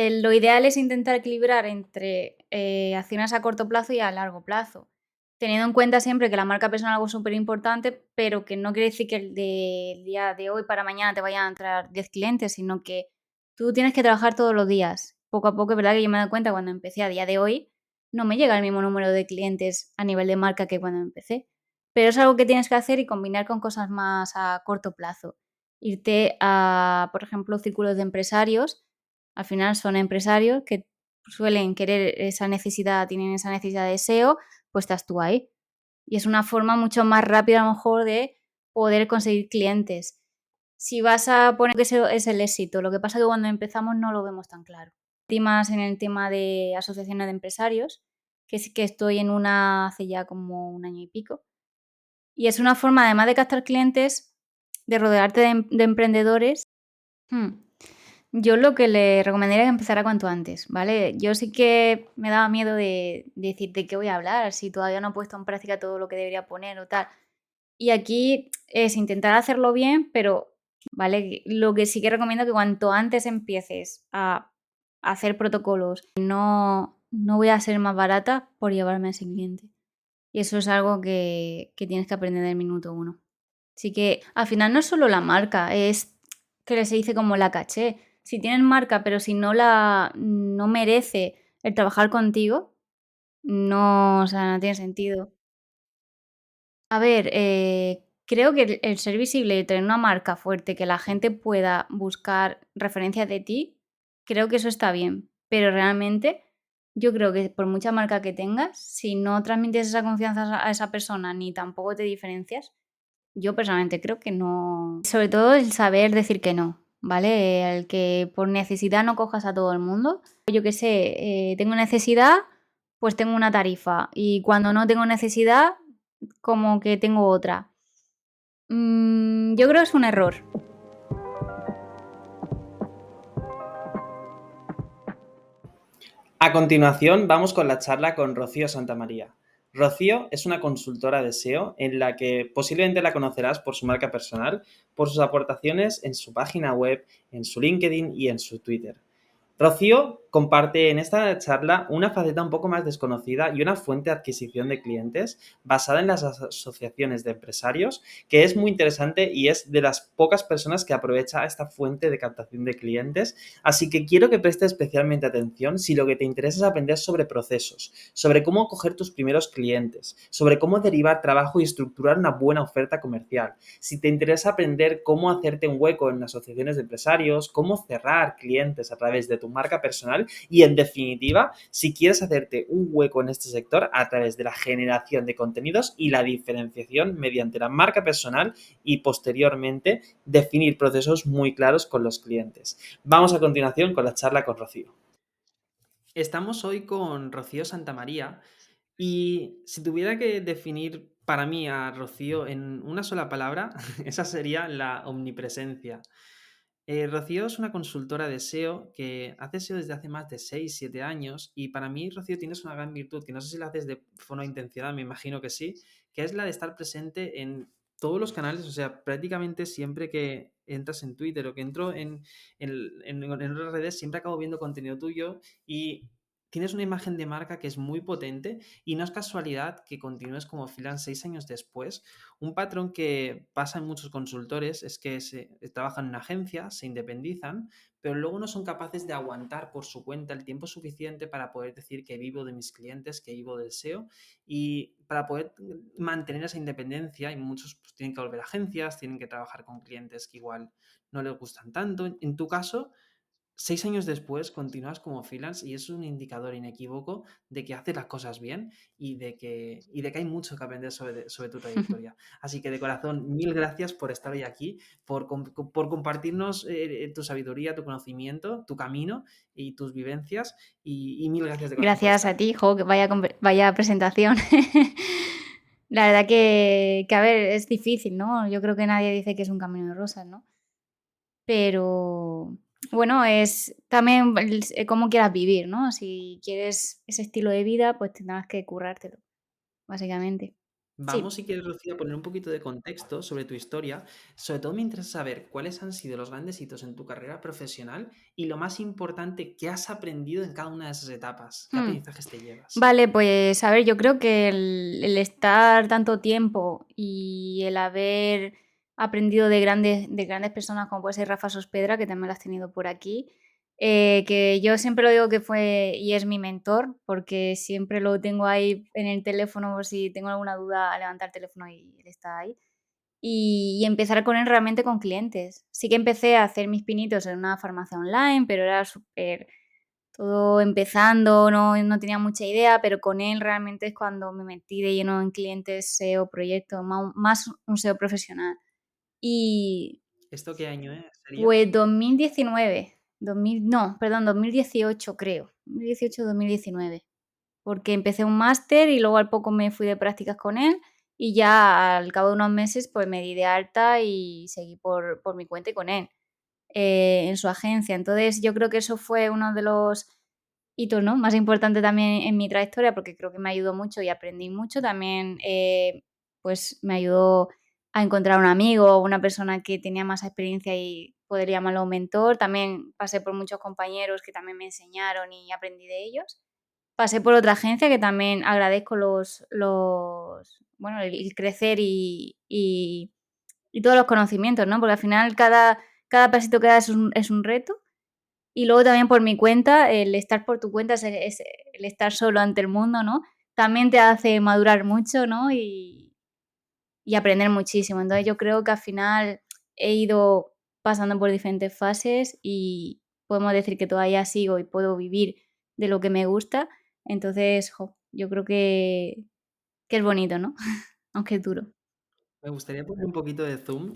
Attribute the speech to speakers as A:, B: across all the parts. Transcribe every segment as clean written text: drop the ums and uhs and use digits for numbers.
A: Lo ideal es intentar equilibrar entre acciones a corto plazo y a largo plazo, teniendo en cuenta siempre que la marca personal es algo súper importante, pero que no quiere decir que el día de hoy para mañana te vayan a entrar 10 clientes, sino que tú tienes que trabajar todos los días. Poco a poco, es verdad que yo me he dado cuenta cuando empecé a día de hoy, no me llega el mismo número de clientes a nivel de marca que cuando empecé. Pero es algo que tienes que hacer y combinar con cosas más a corto plazo. Irte a, por ejemplo, círculos de empresarios. Al final son empresarios que suelen querer esa necesidad, tienen esa necesidad de SEO, pues estás tú ahí. Y es una forma mucho más rápida a lo mejor de poder conseguir clientes. Si vas a poner que eso es el éxito, lo que pasa es que cuando empezamos no lo vemos tan claro. Estoy más en el tema de asociaciones de empresarios, que sí que estoy en una hace ya como un año y pico. Y es una forma, además de captar clientes, de rodearte de emprendedores. Hmm. Yo lo que le recomendaría es que empezara cuanto antes, ¿vale? Yo sí que me daba miedo de decir de qué voy a hablar, si todavía no he puesto en práctica todo lo que debería poner o tal. Y aquí es intentar hacerlo bien, pero, ¿vale? Lo que sí que recomiendo es que cuanto antes empieces a hacer protocolos, no voy a ser más barata por llevarme a ese cliente. Y eso es algo que tienes que aprender del minuto uno. Así que al final no es solo la marca, es que se dice como la caché. Si tienes marca, pero si no merece el trabajar contigo, no, o sea, no tiene sentido. A ver, creo que el ser visible y tener una marca fuerte, que la gente pueda buscar referencias de ti, creo que eso está bien. Pero realmente yo creo que por mucha marca que tengas, si no transmites esa confianza a esa persona ni tampoco te diferencias, yo personalmente creo que no. Sobre todo el saber decir que no, ¿vale? El que por necesidad no cojas a todo el mundo. Yo qué sé, tengo necesidad, pues tengo una tarifa. Y cuando no tengo necesidad, como que tengo otra. Yo creo que es un error.
B: A continuación, vamos con la charla con Rocío Santamaría. Rocío es una consultora de SEO en la que posiblemente la conocerás por su marca personal, por sus aportaciones en su página web, en su LinkedIn y en su Twitter. Rocío comparte en esta charla una faceta un poco más desconocida y una fuente de adquisición de clientes basada en las asociaciones de empresarios, que es muy interesante y es de las pocas personas que aprovecha esta fuente de captación de clientes. Así que quiero que prestes especialmente atención si lo que te interesa es aprender sobre procesos, sobre cómo coger tus primeros clientes, sobre cómo derivar trabajo y estructurar una buena oferta comercial. Si te interesa aprender cómo hacerte un hueco en asociaciones de empresarios, cómo cerrar clientes a través de tu marca personal y, en definitiva, si quieres hacerte un hueco en este sector a través de la generación de contenidos y la diferenciación mediante la marca personal y, posteriormente, definir procesos muy claros con los clientes. Vamos a continuación con la charla con Rocío. Estamos hoy con Rocío Santamaría y si tuviera que definir para mí a Rocío en una sola palabra, esa sería la omnipresencia. Rocío es una consultora de SEO que hace SEO desde hace más de 6 7 años y para mí, Rocío, tienes una gran virtud que no sé si la haces de forma intencional, me imagino que sí, que es la de estar presente en todos los canales, o sea, prácticamente siempre que entras en Twitter o que entro en otras redes, siempre acabo viendo contenido tuyo y tienes una imagen de marca que es muy potente y no es casualidad que continúes como freelance 6 años después. Un patrón que pasa en muchos consultores es que trabajan en una agencia, se independizan, pero luego no son capaces de aguantar por su cuenta el tiempo suficiente para poder decir que vivo de mis clientes, que vivo del SEO y para poder mantener esa independencia y muchos pues, tienen que volver a agencias, tienen que trabajar con clientes que igual no les gustan tanto. En tu caso, 6 años después continúas como freelance y es un indicador inequívoco de que haces las cosas bien y de que hay mucho que aprender sobre tu trayectoria. Así que de corazón, mil gracias por estar hoy aquí, por compartirnos tu sabiduría, tu conocimiento, tu camino y tus vivencias y mil gracias de corazón por
A: Gracias
B: estar
A: a
B: aquí.
A: ti, jo, que vaya presentación. La verdad que, a ver, es difícil, ¿no? Yo creo que nadie dice que es un camino de rosas, ¿no? Pero bueno, es también cómo quieras vivir, ¿no? Si quieres ese estilo de vida, pues tendrás que currártelo, básicamente. Sí.
B: Vamos, si quieres, Rocío, a poner un poquito de contexto sobre tu historia. Sobre todo me interesa saber cuáles han sido los grandes hitos en tu carrera profesional y lo más importante, qué has aprendido en cada una de esas etapas, qué
A: Mm.
B: aprendizajes te llevas.
A: Vale, pues a ver, yo creo que el estar tanto tiempo y el haber aprendido de grandes personas como puede ser Rafa Sospedra, que también lo has tenido por aquí, que yo siempre lo digo que fue y es mi mentor, porque siempre lo tengo ahí en el teléfono por si tengo alguna duda a levantar el teléfono y él está ahí. Y empezar con él realmente con clientes. Sí que empecé a hacer mis pinitos en una farmacia online, pero era súper todo empezando, no tenía mucha idea, pero con él realmente es cuando me metí de lleno en clientes, SEO, proyectos, más un SEO profesional. Y
B: ¿Esto qué año sería?
A: pues 2019, 2000 no, perdón, 2018 creo, 2018-2019, porque empecé un máster y luego al poco me fui de prácticas con él y ya al cabo de unos meses pues me di de alta y seguí por mi cuenta y con él, en su agencia. Entonces yo creo que eso fue uno de los hitos, ¿no?, más importante también en mi trayectoria, porque creo que me ayudó mucho y aprendí mucho. También, pues, me ayudó a encontrar un amigo, una persona que tenía más experiencia y poder llamarlo un mentor. También pasé por muchos compañeros que también me enseñaron y aprendí de ellos. Pasé por otra agencia que también agradezco bueno, el crecer y todos los conocimientos, ¿no? Porque al final cada pasito que das es un reto. Y luego también por mi cuenta, el estar por tu cuenta es el estar solo ante el mundo, ¿no? También te hace madurar mucho, ¿no? Y aprender muchísimo. Entonces, yo creo que al final he ido pasando por diferentes fases y podemos decir que todavía sigo y puedo vivir de lo que me gusta. Entonces, yo creo que es bonito, ¿no? Aunque es duro.
B: Me gustaría poner un poquito de zoom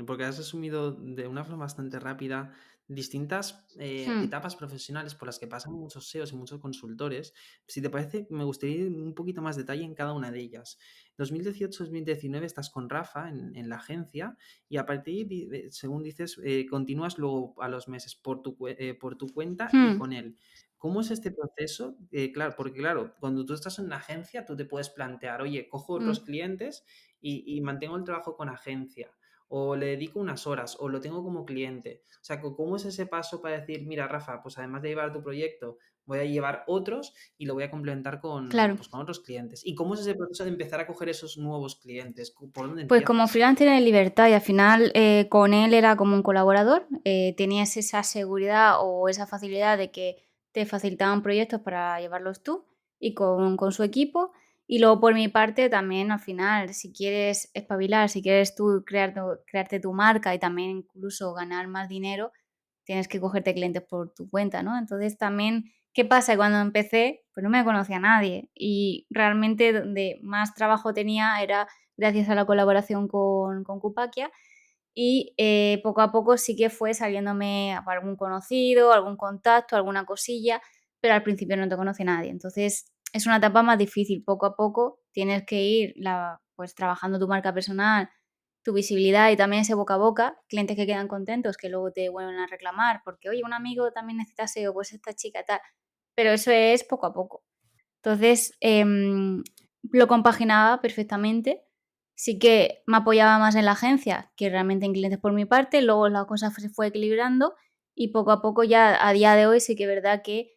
B: porque has resumido de una forma bastante rápida distintas
A: Hmm.
B: etapas profesionales por las que pasan muchos SEOs y muchos consultores. Si te parece, me gustaría ir en un poquito más detalle en cada una de ellas. 2018-2019 estás con Rafa en la agencia y a partir, según dices, continúas luego a los meses por tu cuenta y
A: Hmm.
B: con él. ¿Cómo es este proceso? Claro, porque claro, cuando tú estás en una agencia, tú te puedes plantear, oye, cojo otros
A: Mm.
B: clientes y mantengo el trabajo con agencia, o le dedico unas horas, o lo tengo como cliente. O sea, ¿cómo es ese paso para decir, mira, Rafa, pues además de llevar tu proyecto, voy a llevar otros y lo voy a complementar
A: Claro.
B: pues, con otros clientes? ¿Y cómo es ese proceso de empezar a coger esos nuevos clientes? ¿Por dónde
A: Pues como
B: empiezas?
A: freelance tienes libertad y al final, con él era como un colaborador, tenías esa seguridad o esa facilidad de que te facilitaban proyectos para llevarlos tú y con su equipo. Y luego por mi parte también al final, si quieres espabilar, si quieres tú crearte tu marca y también incluso ganar más dinero, tienes que cogerte clientes por tu cuenta, ¿no? Entonces también, ¿qué pasa? Cuando empecé, pues no me conocía nadie y realmente donde más trabajo tenía era gracias a la colaboración con Kupakia y, poco a poco sí que fue saliéndome algún conocido, algún contacto, alguna cosilla, pero al principio no te conoce nadie. Entonces, es una etapa más difícil. Poco a poco tienes que ir pues trabajando tu marca personal, tu visibilidad y también ese boca a boca, clientes que quedan contentos, que luego te vuelven a reclamar porque: "Oye, un amigo también necesita SEO, pues esta chica tal". Pero eso es poco a poco. Entonces, lo compaginaba perfectamente. Sí que me apoyaba más en la agencia que realmente en clientes por mi parte, luego la cosa se fue equilibrando y poco a poco ya a día de hoy sí que es verdad que,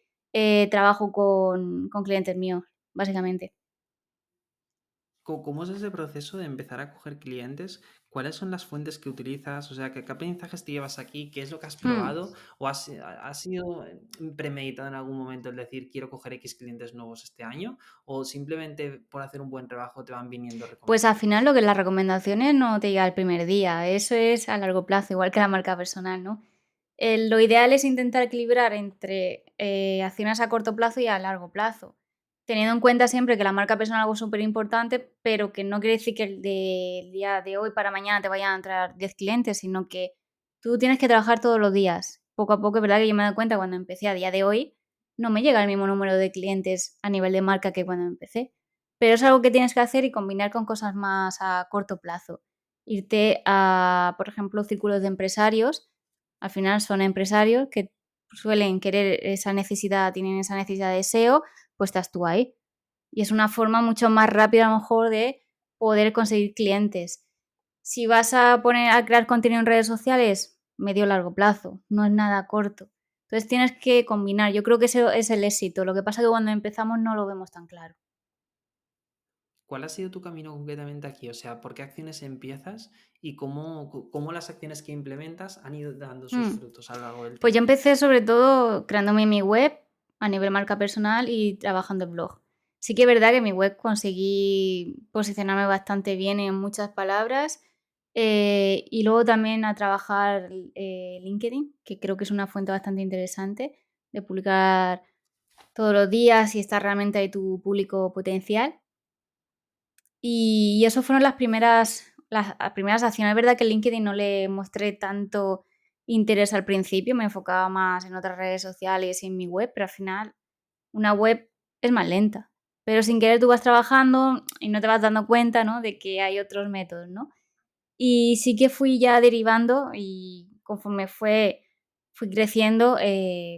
A: trabajo con clientes míos, básicamente.
B: ¿Cómo es ese proceso de empezar a coger clientes? ¿Cuáles son las fuentes que utilizas? O sea, ¿qué aprendizajes te llevas aquí? ¿Qué es lo que has
A: Mm.
B: probado? ¿O ha sido premeditado en algún momento el decir quiero coger X clientes nuevos este año? ¿O simplemente por hacer un buen trabajo te van viniendo
A: Pues al final lo que
B: recomendaciones?
A: las recomendaciones no te llega el primer día, eso es a largo plazo, igual que la marca personal, ¿no? Lo ideal es intentar equilibrar entre, acciones a corto plazo y a largo plazo, teniendo en cuenta siempre que la marca personal es algo súper importante, pero que no quiere decir que el del día de hoy para mañana te vayan a entrar 10 clientes, sino que tú tienes que trabajar todos los días. Poco a poco, es verdad que yo me he dado cuenta cuando empecé a día de hoy, no me llega el mismo número de clientes a nivel de marca que cuando empecé. Pero es algo que tienes que hacer y combinar con cosas más a corto plazo. Irte a, por ejemplo, círculos de empresarios. Al final son empresarios que suelen querer esa necesidad, tienen esa necesidad de SEO, pues estás tú ahí. Y es una forma mucho más rápida, a lo mejor, de poder conseguir clientes. Si vas a poner a crear contenido en redes sociales, medio largo plazo, no es nada corto. Entonces tienes que combinar. Yo creo que ese es el éxito. Lo que pasa es que cuando empezamos no lo vemos tan claro.
B: ¿Cuál ha sido tu camino concretamente aquí? O sea, ¿por qué acciones empiezas y cómo las acciones que implementas han ido dando sus
A: Mm.
B: frutos a lo largo del
A: Pues yo
B: tiempo?
A: empecé sobre todo creándome mi web a nivel marca personal y trabajando en blog. Sí que es verdad que en mi web conseguí posicionarme bastante bien en muchas palabras, y luego también a trabajar LinkedIn, que creo que es una fuente bastante interesante de publicar todos los días y estar realmente ahí tu público potencial. Y eso fueron las primeras acciones. Es verdad que en LinkedIn no le mostré tanto interés al principio, me enfocaba más en otras redes sociales y en mi web, pero al final una web es más lenta. Pero sin querer tú vas trabajando y no te vas dando cuenta, ¿no?, de que hay otros métodos, ¿no? Y sí que fui ya derivando y conforme fui creciendo,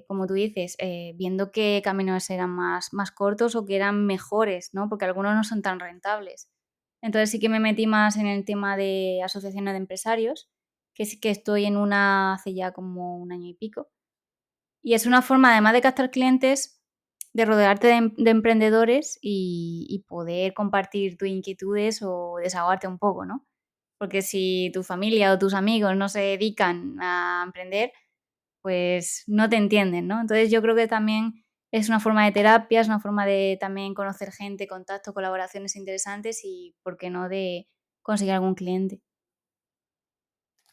A: como tú dices, viendo qué caminos eran más cortos o que eran mejores, ¿no? Porque algunos no son tan rentables. Entonces sí que me metí más en el tema de asociaciones de empresarios, que sí que estoy en una hace ya como un año y pico. Y es una forma, además de captar clientes, de rodearte de emprendedores y poder compartir tus inquietudes o desahogarte un poco, ¿no? Porque si tu familia o tus amigos no se dedican a emprender, pues no te entienden, ¿no? Entonces yo creo que también es una forma de terapia, es una forma de también conocer gente, contacto, colaboraciones interesantes y, ¿por qué no?, de conseguir algún cliente.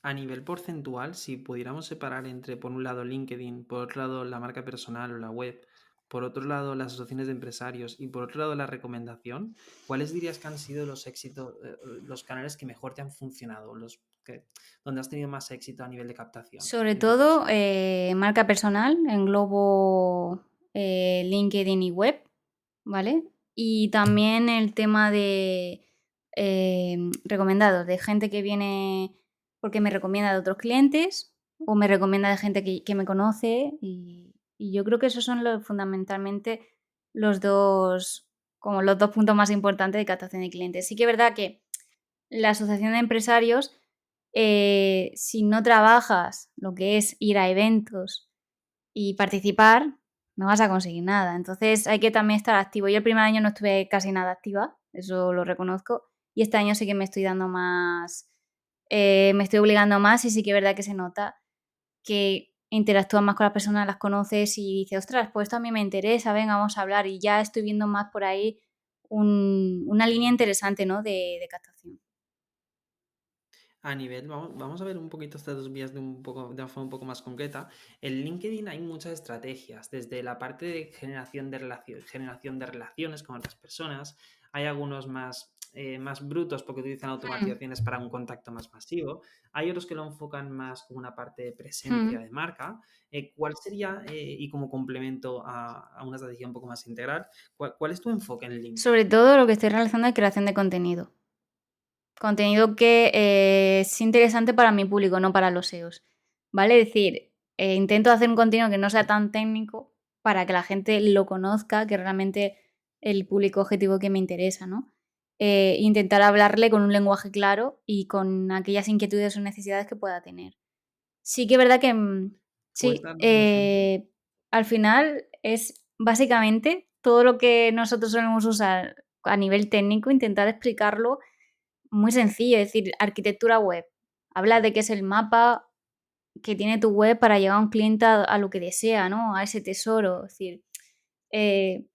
B: A nivel porcentual, si pudiéramos separar entre, por un lado, LinkedIn, por otro lado, la marca personal o la web, por otro lado, las asociaciones de empresarios y por otro lado, la recomendación, ¿cuáles dirías que han sido los éxitos, los canales que mejor te han funcionado, donde has tenido más éxito a nivel de captación,
A: Sobre
B: en tu caso?
A: todo, marca personal, englobo LinkedIn y web, ¿vale? Y también el tema de recomendados, de gente que viene porque me recomienda de otros clientes o me recomienda de gente que me conoce. Y yo creo que esos son fundamentalmente los dos, como los dos puntos más importantes de captación de clientes. Sí que es verdad que la asociación de empresarios, si no trabajas lo que es ir a eventos y participar, no vas a conseguir nada. Entonces hay que también estar activo. Yo el primer año no estuve casi nada activa, eso lo reconozco, y este año sí que me estoy dando más, me estoy obligando más y sí que es verdad que se nota que interactúas más con las personas, las conoces y dices, ostras, pues esto a mí me interesa, venga, vamos a hablar. Y ya estoy viendo más por ahí una línea interesante, ¿no?, de captación.
B: A nivel, vamos a ver un poquito estas dos vías de una forma un poco más concreta. En LinkedIn hay muchas estrategias, desde la parte de generación de relaciones con otras personas, hay algunos más brutos porque utilizan
A: Mm,
B: automatizaciones para un contacto más masivo, hay otros que lo enfocan más como una parte de presencia
A: mm.
B: de marca. ¿Cuál sería, y como complemento a una estrategia un poco más integral, cuál es tu enfoque en
A: Sobre
B: LinkedIn?
A: todo lo que estoy realizando es creación de contenido. Contenido que es interesante para mi público, no para los SEOs, ¿vale? Es decir, intento hacer un contenido que no sea tan técnico para que la gente lo conozca, que realmente el público objetivo que me interesa, ¿no? Intentar hablarle con un lenguaje claro y con aquellas inquietudes o necesidades que pueda tener. Sí que es verdad que,
B: ¿Puedes
A: sí,
B: darnos un ejemplo?
A: al final es básicamente todo lo que nosotros solemos usar a nivel técnico, intentar explicarlo muy sencillo, es decir, arquitectura web. Habla de qué es el mapa que tiene tu web para llegar a un cliente a lo que desea, ¿no? A ese tesoro. Es decir, eh,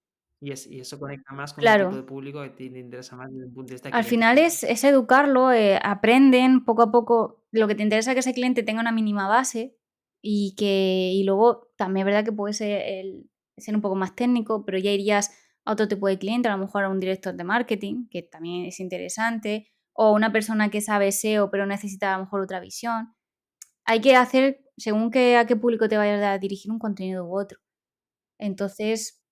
B: Y eso conecta más con un tipo
A: claro,
B: de público que te interesa más desde el punto de vista de
A: al
B: cliente
A: final
B: final.
A: es educarlo, aprenden poco a poco. Lo que te interesa es que ese cliente tenga una mínima base y luego también es verdad que puede ser un poco más técnico, pero ya irías a otro tipo de cliente, a lo mejor a un director de marketing, que también es interesante, o una persona que sabe SEO pero necesita a lo mejor otra visión. Hay que hacer, según a qué público te vayas a dirigir, un contenido u otro. Entonces,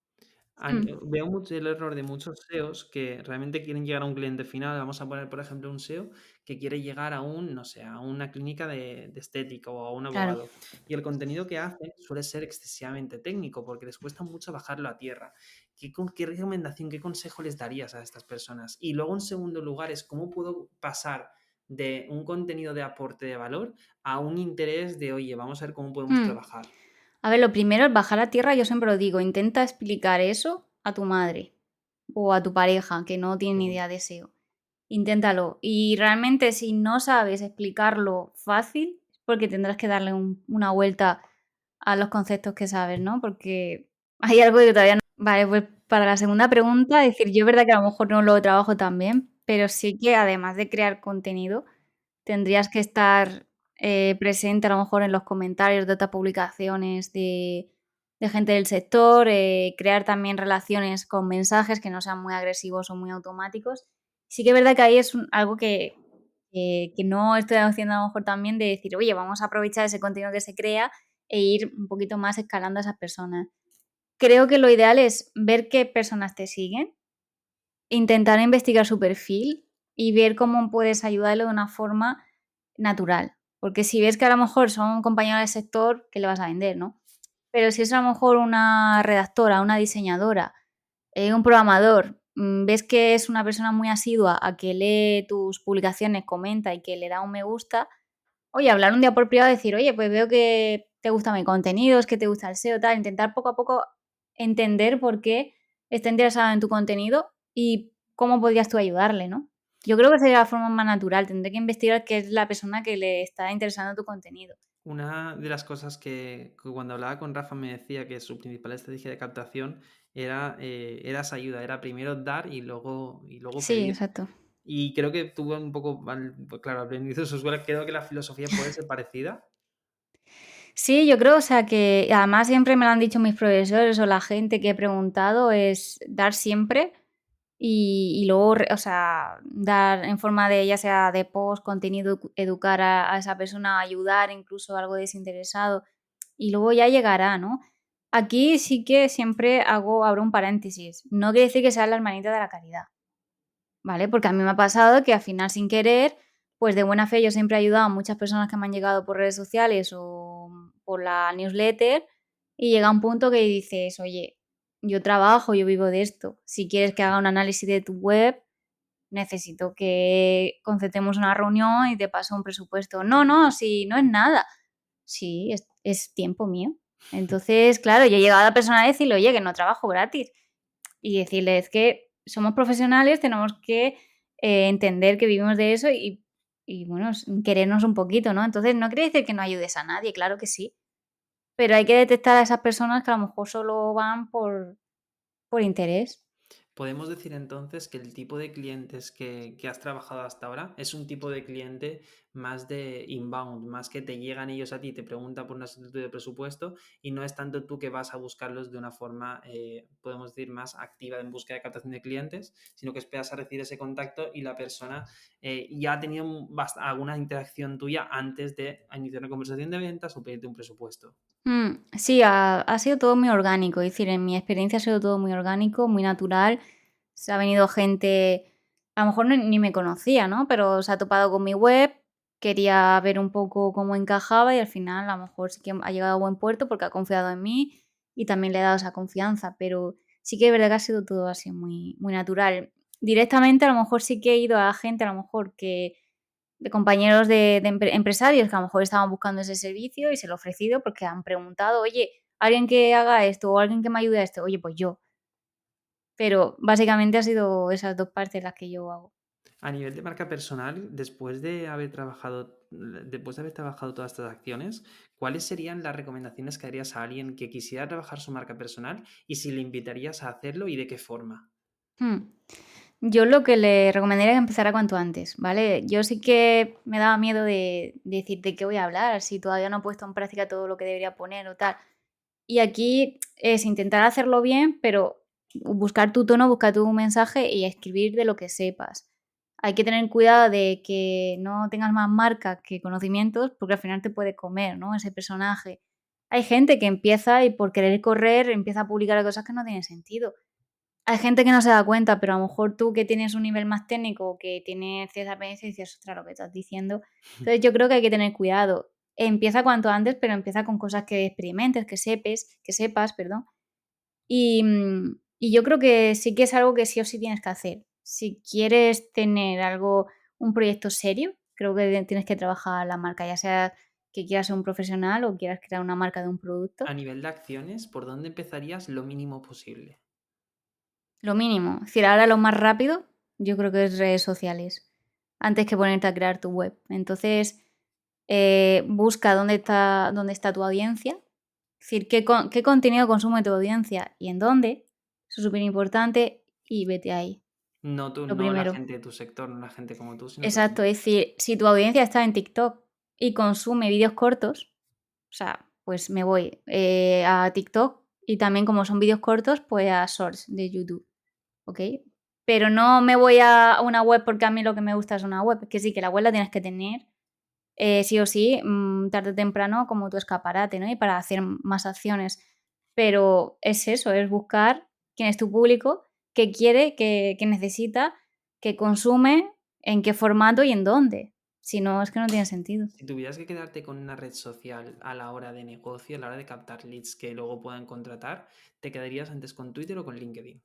A: Mm,
B: Veo mucho el error de muchos SEOs que realmente quieren llegar a un cliente final. Vamos a poner, por ejemplo, un SEO que quiere llegar a no sé, a una clínica de estética o a un
A: claro.
B: abogado. Y el contenido que hacen suele ser excesivamente técnico porque les cuesta mucho bajarlo a tierra. ¿Qué recomendación, qué consejo les darías a estas personas? Y luego, en segundo lugar, es cómo puedo pasar de un contenido de aporte de valor a un interés de, oye, vamos a ver cómo podemos
A: Mm.
B: trabajar.
A: A ver, lo primero es bajar a tierra, yo siempre lo digo, intenta explicar eso a tu madre o a tu pareja que no tiene
B: Qué
A: ni
B: bueno.
A: idea de SEO. Inténtalo. Y realmente si no sabes explicarlo fácil, es porque tendrás que darle una vuelta a los conceptos que sabes, ¿no? Porque hay algo que todavía no. Vale, pues para la segunda pregunta, decir, yo es verdad que a lo mejor no lo trabajo tan bien, pero sí que además de crear contenido, tendrías que estar, presente a lo mejor en los comentarios de otras publicaciones de gente del sector, crear también relaciones con mensajes que no sean muy agresivos o muy automáticos. Sí que es verdad que ahí es algo que no estoy haciendo a lo mejor también de decir: "Oye, vamos a aprovechar ese contenido que se crea e ir un poquito más escalando a esas personas". Creo que lo ideal es ver qué personas te siguen, intentar investigar su perfil y ver cómo puedes ayudarlo de una forma natural. Porque si ves que a lo mejor son compañeros del sector, ¿qué le vas a vender, no? Pero si es a lo mejor una redactora, una diseñadora, un programador, ves que es una persona muy asidua a que lee tus publicaciones, comenta y que le da un me gusta, oye, hablar un día por privado y decir: "Oye, pues veo que te gusta mi contenido, es que te gusta el SEO", tal, intentar poco a poco entender por qué está interesado en tu contenido y cómo podrías tú ayudarle, ¿no? Yo creo que sería la forma más natural, tendré que investigar qué es la persona que le está interesando tu contenido.
B: Una de las cosas que cuando hablaba con Rafa me decía que su principal estrategia de captación era esa ayuda, era primero dar y luego
A: Sí,
B: pedir.
A: exacto.
B: Y creo que tuvo un poco, pues claro, aprendido de su escuela, creo que la filosofía puede ser parecida.
A: Sí, yo creo, o sea, que además siempre me lo han dicho mis profesores o la gente que he preguntado, es dar siempre y luego, o sea, dar en forma de, ya sea de post, contenido, educar a esa persona, ayudar, incluso algo desinteresado, y luego ya llegará, ¿no? Aquí sí que siempre abro un paréntesis. No quiere decir que sea la hermanita de la caridad. ¿Vale? Porque a mí me ha pasado que al final sin querer, pues de buena fe yo siempre he ayudado a muchas personas que me han llegado por redes sociales o por la newsletter y llega un punto que dices, oye, yo trabajo, yo vivo de esto. Si quieres que haga un análisis de tu web, necesito que concertemos una reunión y te paso un presupuesto. No, no, si no es nada. Sí, es tiempo mío. Entonces, claro, yo he llegado a la persona a decirle, oye, que no trabajo gratis y decirles que somos profesionales, tenemos que entender que vivimos de eso y bueno, querernos un poquito, ¿no? Entonces, no quiere decir que no ayudes a nadie, claro que sí, pero hay que detectar a esas personas que a lo mejor solo van por interés.
B: Podemos decir entonces que el tipo de clientes que has trabajado hasta ahora es un tipo de cliente más de inbound, más que te llegan ellos a ti, te preguntan por una solicitud de presupuesto y no es tanto tú que vas a buscarlos de una forma, podemos decir, más activa en búsqueda de captación de clientes, sino que esperas a recibir ese contacto y la persona ya ha tenido alguna interacción tuya antes de iniciar una conversación de ventas o pedirte un presupuesto.
A: Sí, ha sido todo muy orgánico, es decir, en mi experiencia ha sido todo muy orgánico, muy natural. Se ha venido gente, a lo mejor ni me conocía, ¿no? Pero se ha topado con mi web, quería ver un poco cómo encajaba y al final a lo mejor sí que ha llegado a buen puerto porque ha confiado en mí y también le he dado esa confianza, pero sí que es verdad que ha sido todo así muy, muy natural. Directamente a lo mejor sí que he ido a gente, a lo mejor que de compañeros de empresarios que a lo mejor estaban buscando ese servicio y se lo he ofrecido porque han preguntado: "Oye, alguien que haga esto o alguien que me ayude a esto". Oye, pues yo. Pero básicamente ha sido esas 2 partes las que yo hago.
B: A nivel de marca personal, después de haber trabajado todas estas acciones, ¿cuáles serían las recomendaciones que harías a alguien que quisiera trabajar su marca personal y si le invitarías a hacerlo y de qué forma?
A: Mm. Yo lo que le recomendaría es que empezara cuanto antes, ¿vale? Yo sí que me daba miedo de decir de qué voy a hablar, si todavía no he puesto en práctica todo lo que debería poner o tal. Y aquí es intentar hacerlo bien, pero buscar tu tono, buscar tu mensaje y escribir de lo que sepas. Hay que tener cuidado de que no tengas más marca que conocimientos, porque al final te puede comer, ¿no? Ese personaje. Hay gente que empieza y por querer correr empieza a publicar cosas que no tienen sentido. Hay gente que no se da cuenta, pero a lo mejor tú que tienes un nivel más técnico, que tienes cierta experiencia, dices: "Ostras, lo que estás diciendo". Entonces, yo creo que hay que tener cuidado. Empieza cuanto antes, pero empieza con cosas que experimentes, que sepas, perdón. Y yo creo que sí que es algo que sí o sí tienes que hacer. Si quieres tener algo, un proyecto serio, creo que tienes que trabajar la marca, ya sea que quieras ser un profesional o quieras crear una marca de un producto.
B: A nivel de acciones, ¿por dónde empezarías lo mínimo posible?
A: Lo mínimo. Es decir, ahora lo más rápido, yo creo que es redes sociales, antes que ponerte a crear tu web. Entonces, busca dónde está tu audiencia, es decir, qué contenido consume tu audiencia y en dónde, eso es súper importante y vete ahí,
B: No tú,
A: lo
B: no la
A: primero.
B: gente de tu sector, no la gente como tú, sino tú
A: Exacto,
B: mismo.
A: es decir, si tu audiencia está en TikTok y consume vídeos cortos, o sea, pues me voy, a TikTok y también como son vídeos cortos, pues a Shorts de YouTube. ¿Ok? Pero no me voy a una web porque a mí lo que me gusta es una web, que sí, que la web la tienes que tener, sí o sí, tarde o temprano como tu escaparate, ¿no? Y para hacer más acciones. Pero es eso, es buscar quién es tu público, qué quiere, qué necesita, qué consume, en qué formato y en dónde. Si no, es que no tiene sentido.
B: Si tuvieras que quedarte con una red social a la hora de negocio, a la hora de captar leads que luego puedan contratar, ¿te quedarías antes con Twitter o con LinkedIn?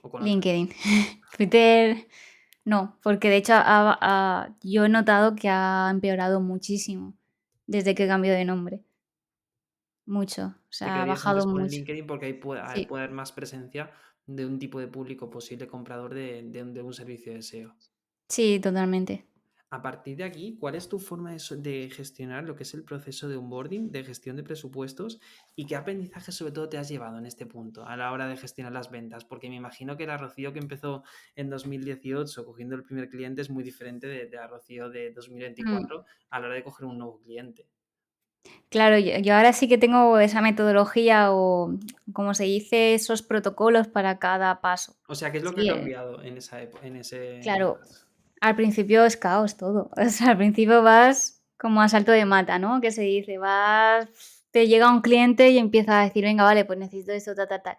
B: ¿O con otra?
A: LinkedIn. Twitter no, porque de hecho yo he notado que ha empeorado muchísimo desde que cambió de nombre. Mucho, o
B: Te
A: sea, ha
B: quedarías
A: bajado
B: antes con
A: mucho.
B: LinkedIn porque ahí
A: Sí,
B: puede haber más presencia de un tipo de público posible comprador de un servicio de SEO.
A: sí, totalmente.
B: A partir de aquí, ¿cuál es tu forma de gestionar lo que es el proceso de onboarding, de gestión de presupuestos y qué aprendizaje sobre todo te has llevado en este punto a la hora de gestionar las ventas? Porque me imagino que la Rocío que empezó en 2018 cogiendo el primer cliente es muy diferente de la Rocío de
A: Mm.
B: 2024 a la hora de coger un nuevo cliente.
A: Claro, yo ahora sí que tengo esa metodología o, como se dice, esos protocolos para cada paso.
B: O sea, ¿qué es lo que ha
A: Sí,
B: cambiado en esa en ese
A: claro,
B: caso?
A: al principio es caos todo. O sea, al principio vas como a salto de mata, ¿no? Que se dice, te llega un cliente y empieza a decir: "Venga, vale, pues necesito esto, ta, ta, tal".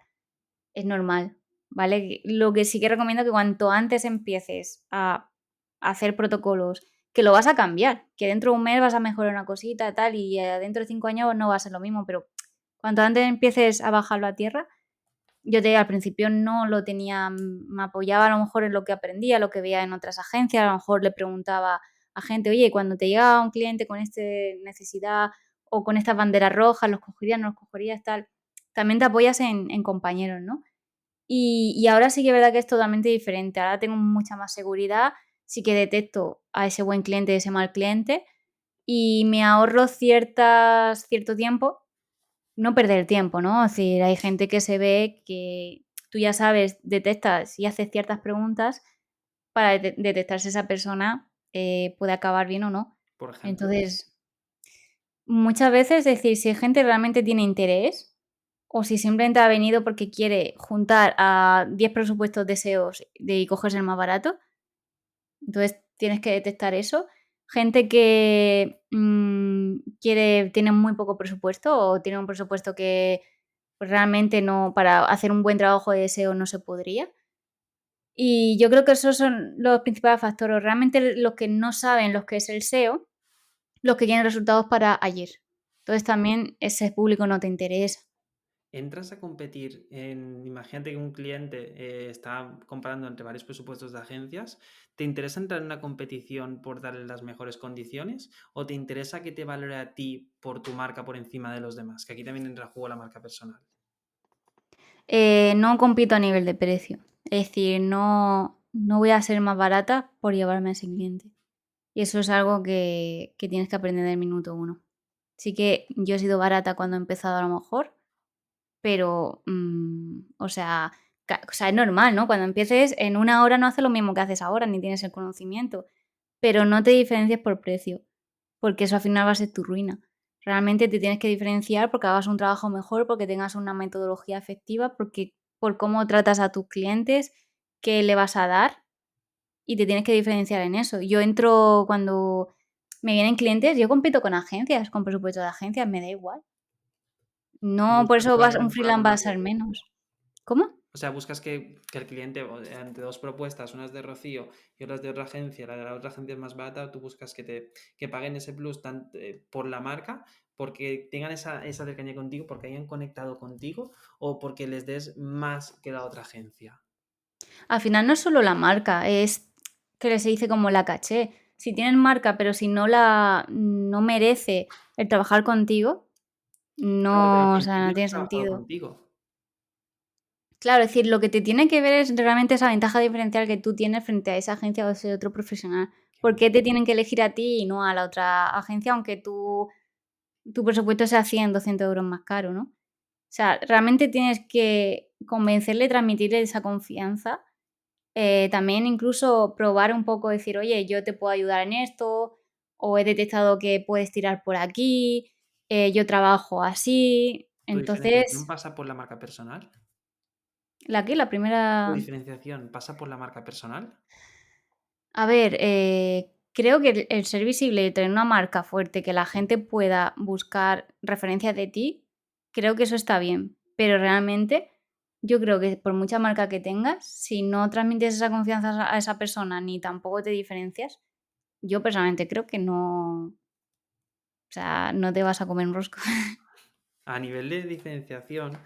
A: Es normal, ¿vale? Lo que sí que recomiendo que cuanto antes empieces a hacer protocolos, que lo vas a cambiar, que dentro de un mes vas a mejorar una cosita, tal, y dentro de 5 años no va a ser lo mismo, pero cuanto antes empieces a bajarlo a tierra, yo al principio no lo tenía, me apoyaba a lo mejor en lo que aprendía, lo que veía en otras agencias, a lo mejor le preguntaba a gente: "Oye, cuando te llega un cliente con esta necesidad o con estas banderas rojas, ¿los cogerías, no los cogerías?", tal. También te apoyas en compañeros, ¿no? Y ahora sí que es verdad que es totalmente diferente. Ahora tengo mucha más seguridad, sí que detecto a ese buen cliente y ese mal cliente, y me ahorro cierto tiempo, no perder el tiempo, ¿no? Es decir, hay gente que se ve que tú ya sabes, detectas y haces ciertas preguntas para detectar si esa persona, puede acabar bien o no.
B: Por ejemplo,
A: Entonces, muchas veces, es decir, si hay gente realmente tiene interés, o si simplemente ha venido porque quiere juntar a 10 presupuestos deseos y cogerse el más barato, entonces tienes que detectar eso. Gente que, tiene muy poco presupuesto o tiene un presupuesto que, pues, realmente no para hacer un buen trabajo de SEO no se podría. Y yo creo que esos son los principales factores. Realmente los que no saben lo que es el SEO, los que quieren resultados para ayer. Entonces también ese público no te interesa.
B: entras a competir imagínate que un cliente está comparando entre varios presupuestos de agencias, ¿te interesa entrar en una competición por darle las mejores condiciones o te interesa que te valore a ti por tu marca por encima de los demás? Que aquí también entra en juego la marca personal.
A: No compito a nivel de precio. Es decir, no voy a ser más barata por llevarme a ese cliente. Y eso es algo que tienes que aprender del minuto uno. Sí que yo he sido barata cuando he empezado a lo mejor, pero, o sea, es normal, ¿no? Cuando empieces en una hora no haces lo mismo que haces ahora, ni tienes el conocimiento, pero no te diferencies por precio, porque eso al final va a ser tu ruina. Realmente te tienes que diferenciar porque hagas un trabajo mejor, porque tengas una metodología efectiva, porque por cómo tratas a tus clientes, qué le vas a dar y te tienes que diferenciar en eso. Yo entro cuando me vienen clientes, yo compito con agencias, con presupuesto de agencias, me da igual. No por
B: Buscas
A: eso
B: pagar
A: un
B: por algo
A: freelance va a
B: más.
A: ser menos. ¿Cómo?
B: O sea, buscas que el cliente, ante dos propuestas, unas de Rocío y otras de otra agencia, la de la otra agencia es más barata, tú buscas que paguen ese plus por la marca, porque tengan esa cercanía contigo, porque hayan conectado contigo o porque les des más que la otra agencia.
A: Al final no es solo la marca, es que se dice como la caché. Si tienen marca, pero si no merece el trabajar contigo,
B: Claro, pero
A: no, o
B: que
A: sea, no
B: primero han
A: tiene
B: trabajado
A: sentido.
B: contigo.
A: Claro, es decir, lo que te tiene que ver es realmente esa ventaja diferencial que tú tienes frente a esa agencia o ese otro profesional. ¿Por qué te tienen que elegir a ti y no a la otra agencia, aunque tu presupuesto sea 100, 200 euros más caro, ¿no? O sea, realmente tienes que convencerle, transmitirle esa confianza. También incluso probar un poco, decir, oye, yo te puedo ayudar en esto, o he detectado que puedes tirar por aquí, yo trabajo así.
B: ¿Tu diferenciación
A: Entonces,
B: pasa por la marca personal?
A: la
B: ¿Tu
A: primera.
B: diferenciación pasa por la marca personal?
A: A ver, creo que el ser visible y tener una marca fuerte, que la gente pueda buscar referencias de ti, creo que eso está bien. Pero realmente yo creo que por mucha marca que tengas, si no transmites esa confianza a esa persona ni tampoco te diferencias, yo personalmente creo que no, o sea, no te vas a comer un rosco.
B: A nivel de diferenciación,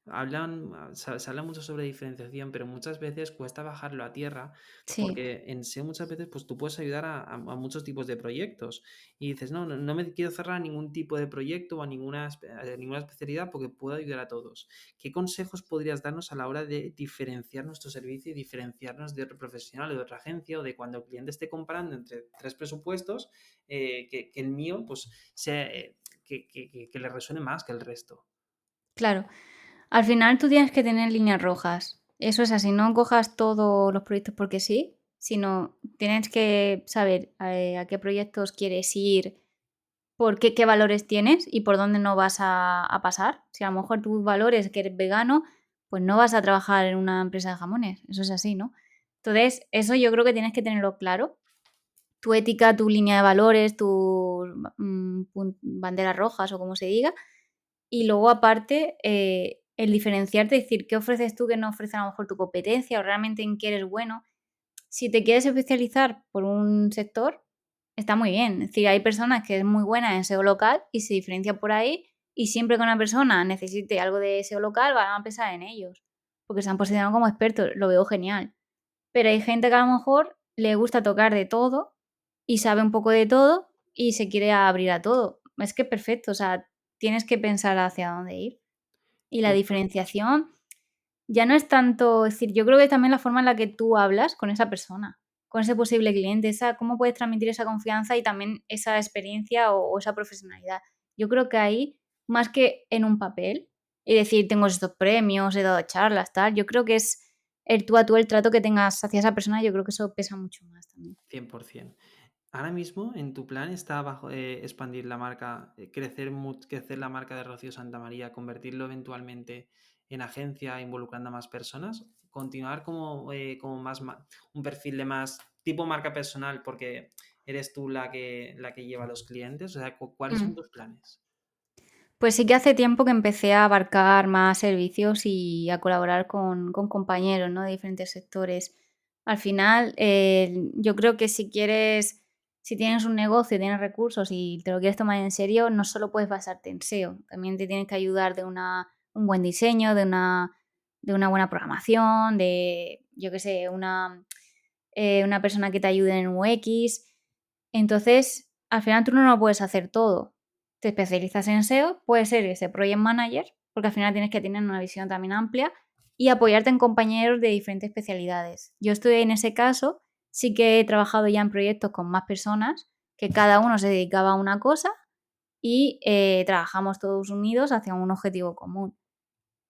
B: se habla mucho sobre diferenciación, pero muchas veces cuesta bajarlo a tierra
A: Sí,
B: porque en sí muchas veces pues, tú puedes ayudar a muchos tipos de proyectos y dices, no me quiero cerrar a ningún tipo de proyecto o a ninguna especialidad porque puedo ayudar a todos. ¿Qué consejos podrías darnos a la hora de diferenciar nuestro servicio y diferenciarnos de otro profesional o de otra agencia o de cuando el cliente esté comparando entre tres presupuestos, que el mío pues sea, que le resuene más que el resto?
A: claro. Al final tú tienes que tener líneas rojas. Eso es así, no cojas todos los proyectos porque sí, sino tienes que saber a qué proyectos quieres ir, por qué valores tienes y por dónde no vas a pasar. Si a lo mejor tus valores que eres vegano, pues no vas a trabajar en una empresa de jamones. Eso es así, ¿no? Entonces, eso yo creo que tienes que tenerlo claro. Tu ética, tu línea de valores, tus banderas rojas o como se diga. Y luego aparte, el diferenciarte, decir, ¿qué ofreces tú que no ofrece a lo mejor tu competencia o realmente en qué eres bueno? Si te quieres especializar por un sector, está muy bien. Es decir, hay personas que es muy buena en SEO local y se diferencia por ahí y siempre que una persona necesite algo de SEO local van a pensar en ellos, porque se han posicionado como expertos, lo veo genial. Pero hay gente que a lo mejor le gusta tocar de todo y sabe un poco de todo y se quiere abrir a todo. Es que perfecto, o sea, tienes que pensar hacia dónde ir. Y la
B: 100%.
A: diferenciación ya no es tanto, es decir, yo creo que también la forma en la que tú hablas con esa persona, con ese posible cliente, esa, cómo puedes transmitir esa confianza y también esa experiencia o esa profesionalidad. Yo creo que ahí, más que en un papel y decir, tengo estos premios, he dado charlas, tal, yo creo que es el tú a tú, el trato que tengas hacia esa persona, yo creo que eso pesa mucho más también.
B: 100%. Ahora mismo en tu plan está expandir la marca, crecer la marca de Rocío Santa María, convertirlo eventualmente en agencia, involucrando a más personas, continuar como un perfil de más tipo marca personal porque eres tú la que lleva a los clientes. O sea, ¿cuáles son
A: Mm.
B: tus planes?
A: Pues sí que hace tiempo que empecé a abarcar más servicios y a colaborar con compañeros, ¿no? De diferentes sectores. Al final, yo creo que si tienes un negocio, tienes recursos y te lo quieres tomar en serio, no solo puedes basarte en SEO, también te tienes que ayudar de un buen diseño, de una buena programación, de, yo qué sé, una persona que te ayude en UX. Entonces, al final tú no lo puedes hacer todo. Te especializas en SEO, puedes ser ese project manager, porque al final tienes que tener una visión también amplia y apoyarte en compañeros de diferentes especialidades. Yo estoy en ese caso, sí que he trabajado ya en proyectos con más personas, que cada uno se dedicaba a una cosa y trabajamos todos unidos hacia un objetivo común.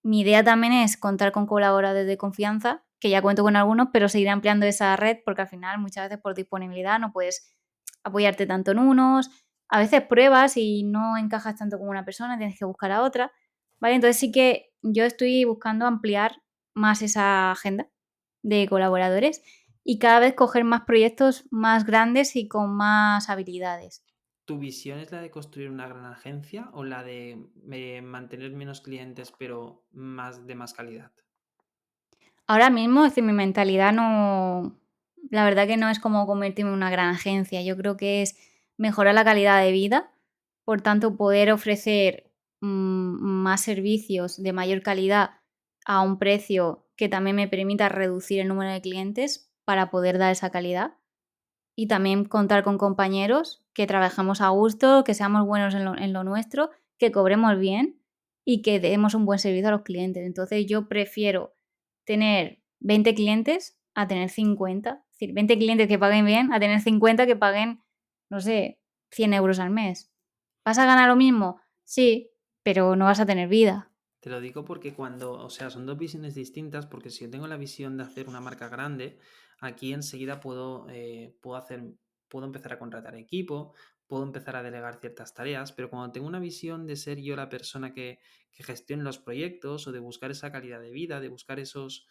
A: Mi idea también es contar con colaboradores de confianza, que ya cuento con algunos, pero seguir ampliando esa red porque al final muchas veces por disponibilidad no puedes apoyarte tanto en unos, a veces pruebas y no encajas tanto con una persona, tienes que buscar a otra, ¿vale? Entonces sí que yo estoy buscando ampliar más esa agenda de colaboradores y cada vez coger más proyectos más grandes y con más habilidades.
B: ¿Tu visión es la de construir una gran agencia o la de mantener menos clientes pero más de más calidad?
A: Ahora mismo, es decir, mi mentalidad no, la verdad que no es como convertirme en una gran agencia. Yo creo que es mejorar la calidad de vida, por tanto, poder ofrecer más servicios de mayor calidad a un precio que también me permita reducir el número de clientes para poder dar esa calidad. Y también contar con compañeros que trabajemos a gusto, que seamos buenos en lo nuestro, que cobremos bien y que demos un buen servicio a los clientes. Entonces, yo prefiero tener 20 clientes a tener 50. Es decir, 20 clientes que paguen bien a tener 50 que paguen, no sé, 100 euros al mes. ¿Vas a ganar lo mismo? Sí, pero no vas a tener vida.
B: Te lo digo porque cuando, o sea, son dos visiones distintas, porque si yo tengo la visión de hacer una marca grande, aquí enseguida puedo empezar a contratar equipo, puedo empezar a delegar ciertas tareas, pero cuando tengo una visión de ser yo la persona que gestione los proyectos o de buscar esa calidad de vida, de buscar esos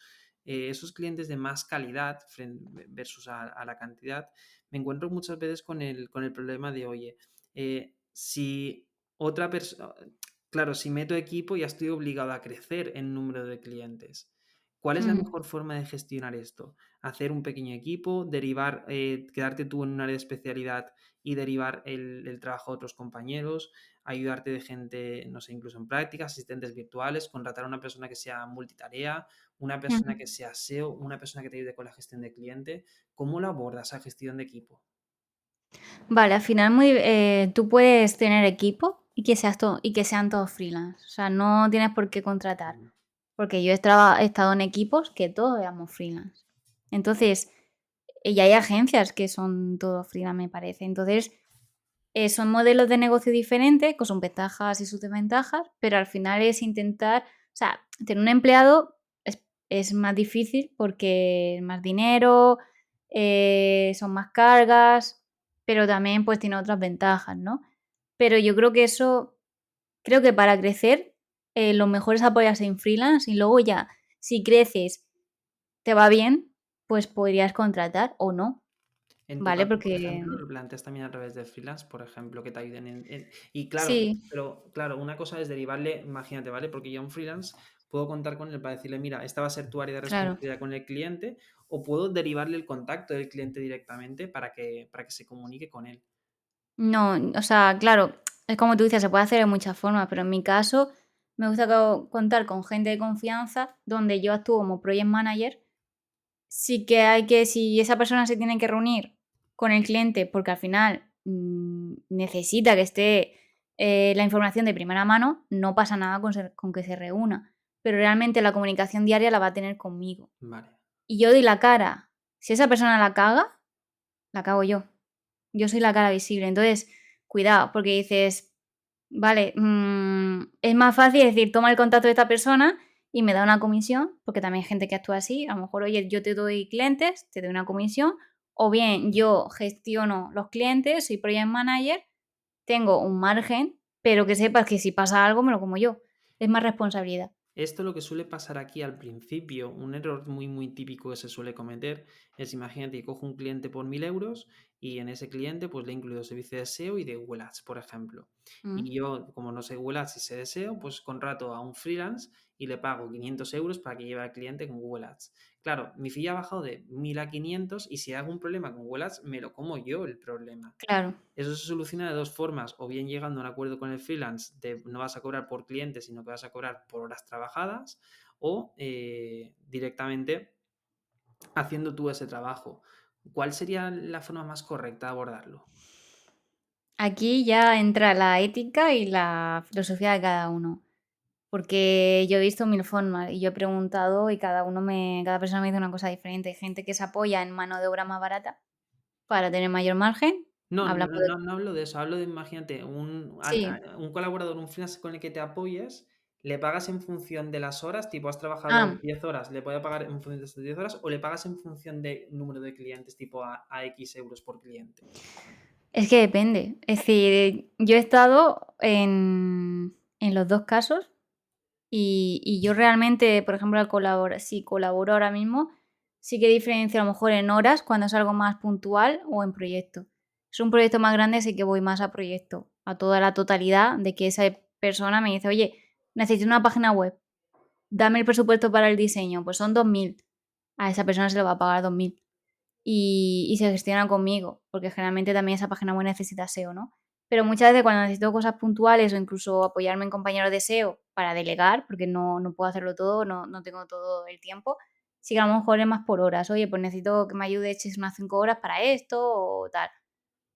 B: clientes de más calidad versus a la cantidad, me encuentro muchas veces con el problema de, oye, si otra persona, claro, si meto equipo ya estoy obligado a crecer en número de clientes. ¿Cuál es la
A: Ujú,
B: mejor forma de gestionar esto? Hacer un pequeño equipo, derivar, quedarte tú en un área de especialidad y derivar el trabajo a otros compañeros, ayudarte de gente, no sé, incluso en prácticas, asistentes virtuales, contratar a una persona que sea multitarea, una persona
A: ujú.
B: que sea SEO, una persona que te ayude con la gestión de cliente. ¿Cómo lo abordas esa gestión de equipo?
A: Vale, al final tú puedes tener equipo y que sean todos freelance. O sea, no tienes por qué contratar.
B: Mm.
A: Porque yo he estado en equipos que todos éramos freelance. Entonces, y hay agencias que son todos freelance, me parece. Entonces, son modelos de negocio diferentes, con sus ventajas y sus desventajas, pero al final es intentar, o sea, tener un empleado es más difícil porque es más dinero, son más cargas, pero también pues tiene otras ventajas, ¿no? Pero yo creo que creo que para crecer, lo mejor es apoyarse en freelance y luego ya, si creces, te va bien, pues podrías contratar o no,
B: En tu
A: ¿vale?
B: caso, por
A: Porque
B: ejemplo, ¿lo planteas también a través de freelance, por ejemplo, que te ayuden Y claro,
A: sí,
B: pero claro, una cosa es derivarle, imagínate, ¿vale? Porque yo a un freelance puedo contar con él para decirle, mira, esta va a ser tu área de
A: claro.
B: responsabilidad con el cliente, o puedo derivarle el contacto del cliente directamente para que se comunique con él.
A: No, o sea, claro, es como tú dices, se puede hacer de muchas formas, pero en mi caso me gusta contar con gente de confianza donde yo actúo como project manager. Sí que si esa persona se tiene que reunir con el cliente porque al final necesita que esté la información de primera mano, no pasa nada con que se reúna. Pero realmente la comunicación diaria la va a tener conmigo.
B: Vale.
A: Y yo doy la cara. Si esa persona la caga, la cago yo. Yo soy la cara visible. Entonces, cuidado, porque dices, vale, es más fácil decir, toma el contacto de esta persona y me da una comisión, porque también hay gente que actúa así. A lo mejor, oye, yo te doy clientes, te doy una comisión, o bien yo gestiono los clientes, soy project manager, tengo un margen, pero que sepas que si pasa algo me lo como yo. Es más responsabilidad.
B: Esto lo que suele pasar aquí al principio, un error muy muy típico que se suele cometer es, imagínate, que cojo un cliente por 1.000 euros y en ese cliente pues le he incluido servicio de SEO y de Google Ads, por ejemplo.
A: Mm,
B: Y yo, como no sé Google Ads y sé de SEO, pues contrato a un freelance y le pago 500 euros para que lleve al cliente con Google Ads. Claro, mi fee ha bajado de 1.000 a 500 y si hago un problema con Google Ads, me lo como yo el problema.
A: claro.
B: Eso se soluciona de dos formas, o bien llegando a un acuerdo con el freelance de no vas a cobrar por cliente, sino que vas a cobrar por horas trabajadas, o directamente haciendo tú ese trabajo. ¿Cuál sería la forma más correcta de abordarlo?
A: Aquí ya entra la ética y la filosofía de cada uno. Porque yo he visto mil formas y yo he preguntado y cada persona me dice una cosa diferente. Hay gente que se apoya en mano de obra más barata para tener mayor margen.
B: No, no,
A: Hablamos
B: no,
A: de
B: no, no hablo de eso, hablo de, imagínate,
A: sí.
B: un colaborador, un freelance con el que te apoyes, le pagas en función de las horas, tipo has trabajado
A: Ah,
B: 10 horas, le puede pagar en función de esas 10 horas, o le pagas en función de número de clientes, tipo a X euros por cliente.
A: es que depende. Es decir, yo he estado en los 2 casos y yo realmente, por ejemplo, si colaboro ahora mismo, sí que diferencio a lo mejor en horas cuando es algo más puntual o en proyecto. Es un proyecto más grande, sí que voy más a proyecto, a toda la totalidad de que esa persona me dice: "Oye, necesito una página web". dame el presupuesto para el diseño, pues son 2.000. A esa persona se le va a pagar 2.000 y se gestiona conmigo, porque generalmente también esa página web necesita SEO, ¿no? Pero muchas veces cuando necesito cosas puntuales o incluso apoyarme en compañeros de SEO para delegar, porque no puedo hacerlo todo, no tengo todo el tiempo, sí que a lo mejor es más por horas. Oye, pues necesito que me ayude, eches unas 5 horas para esto o tal.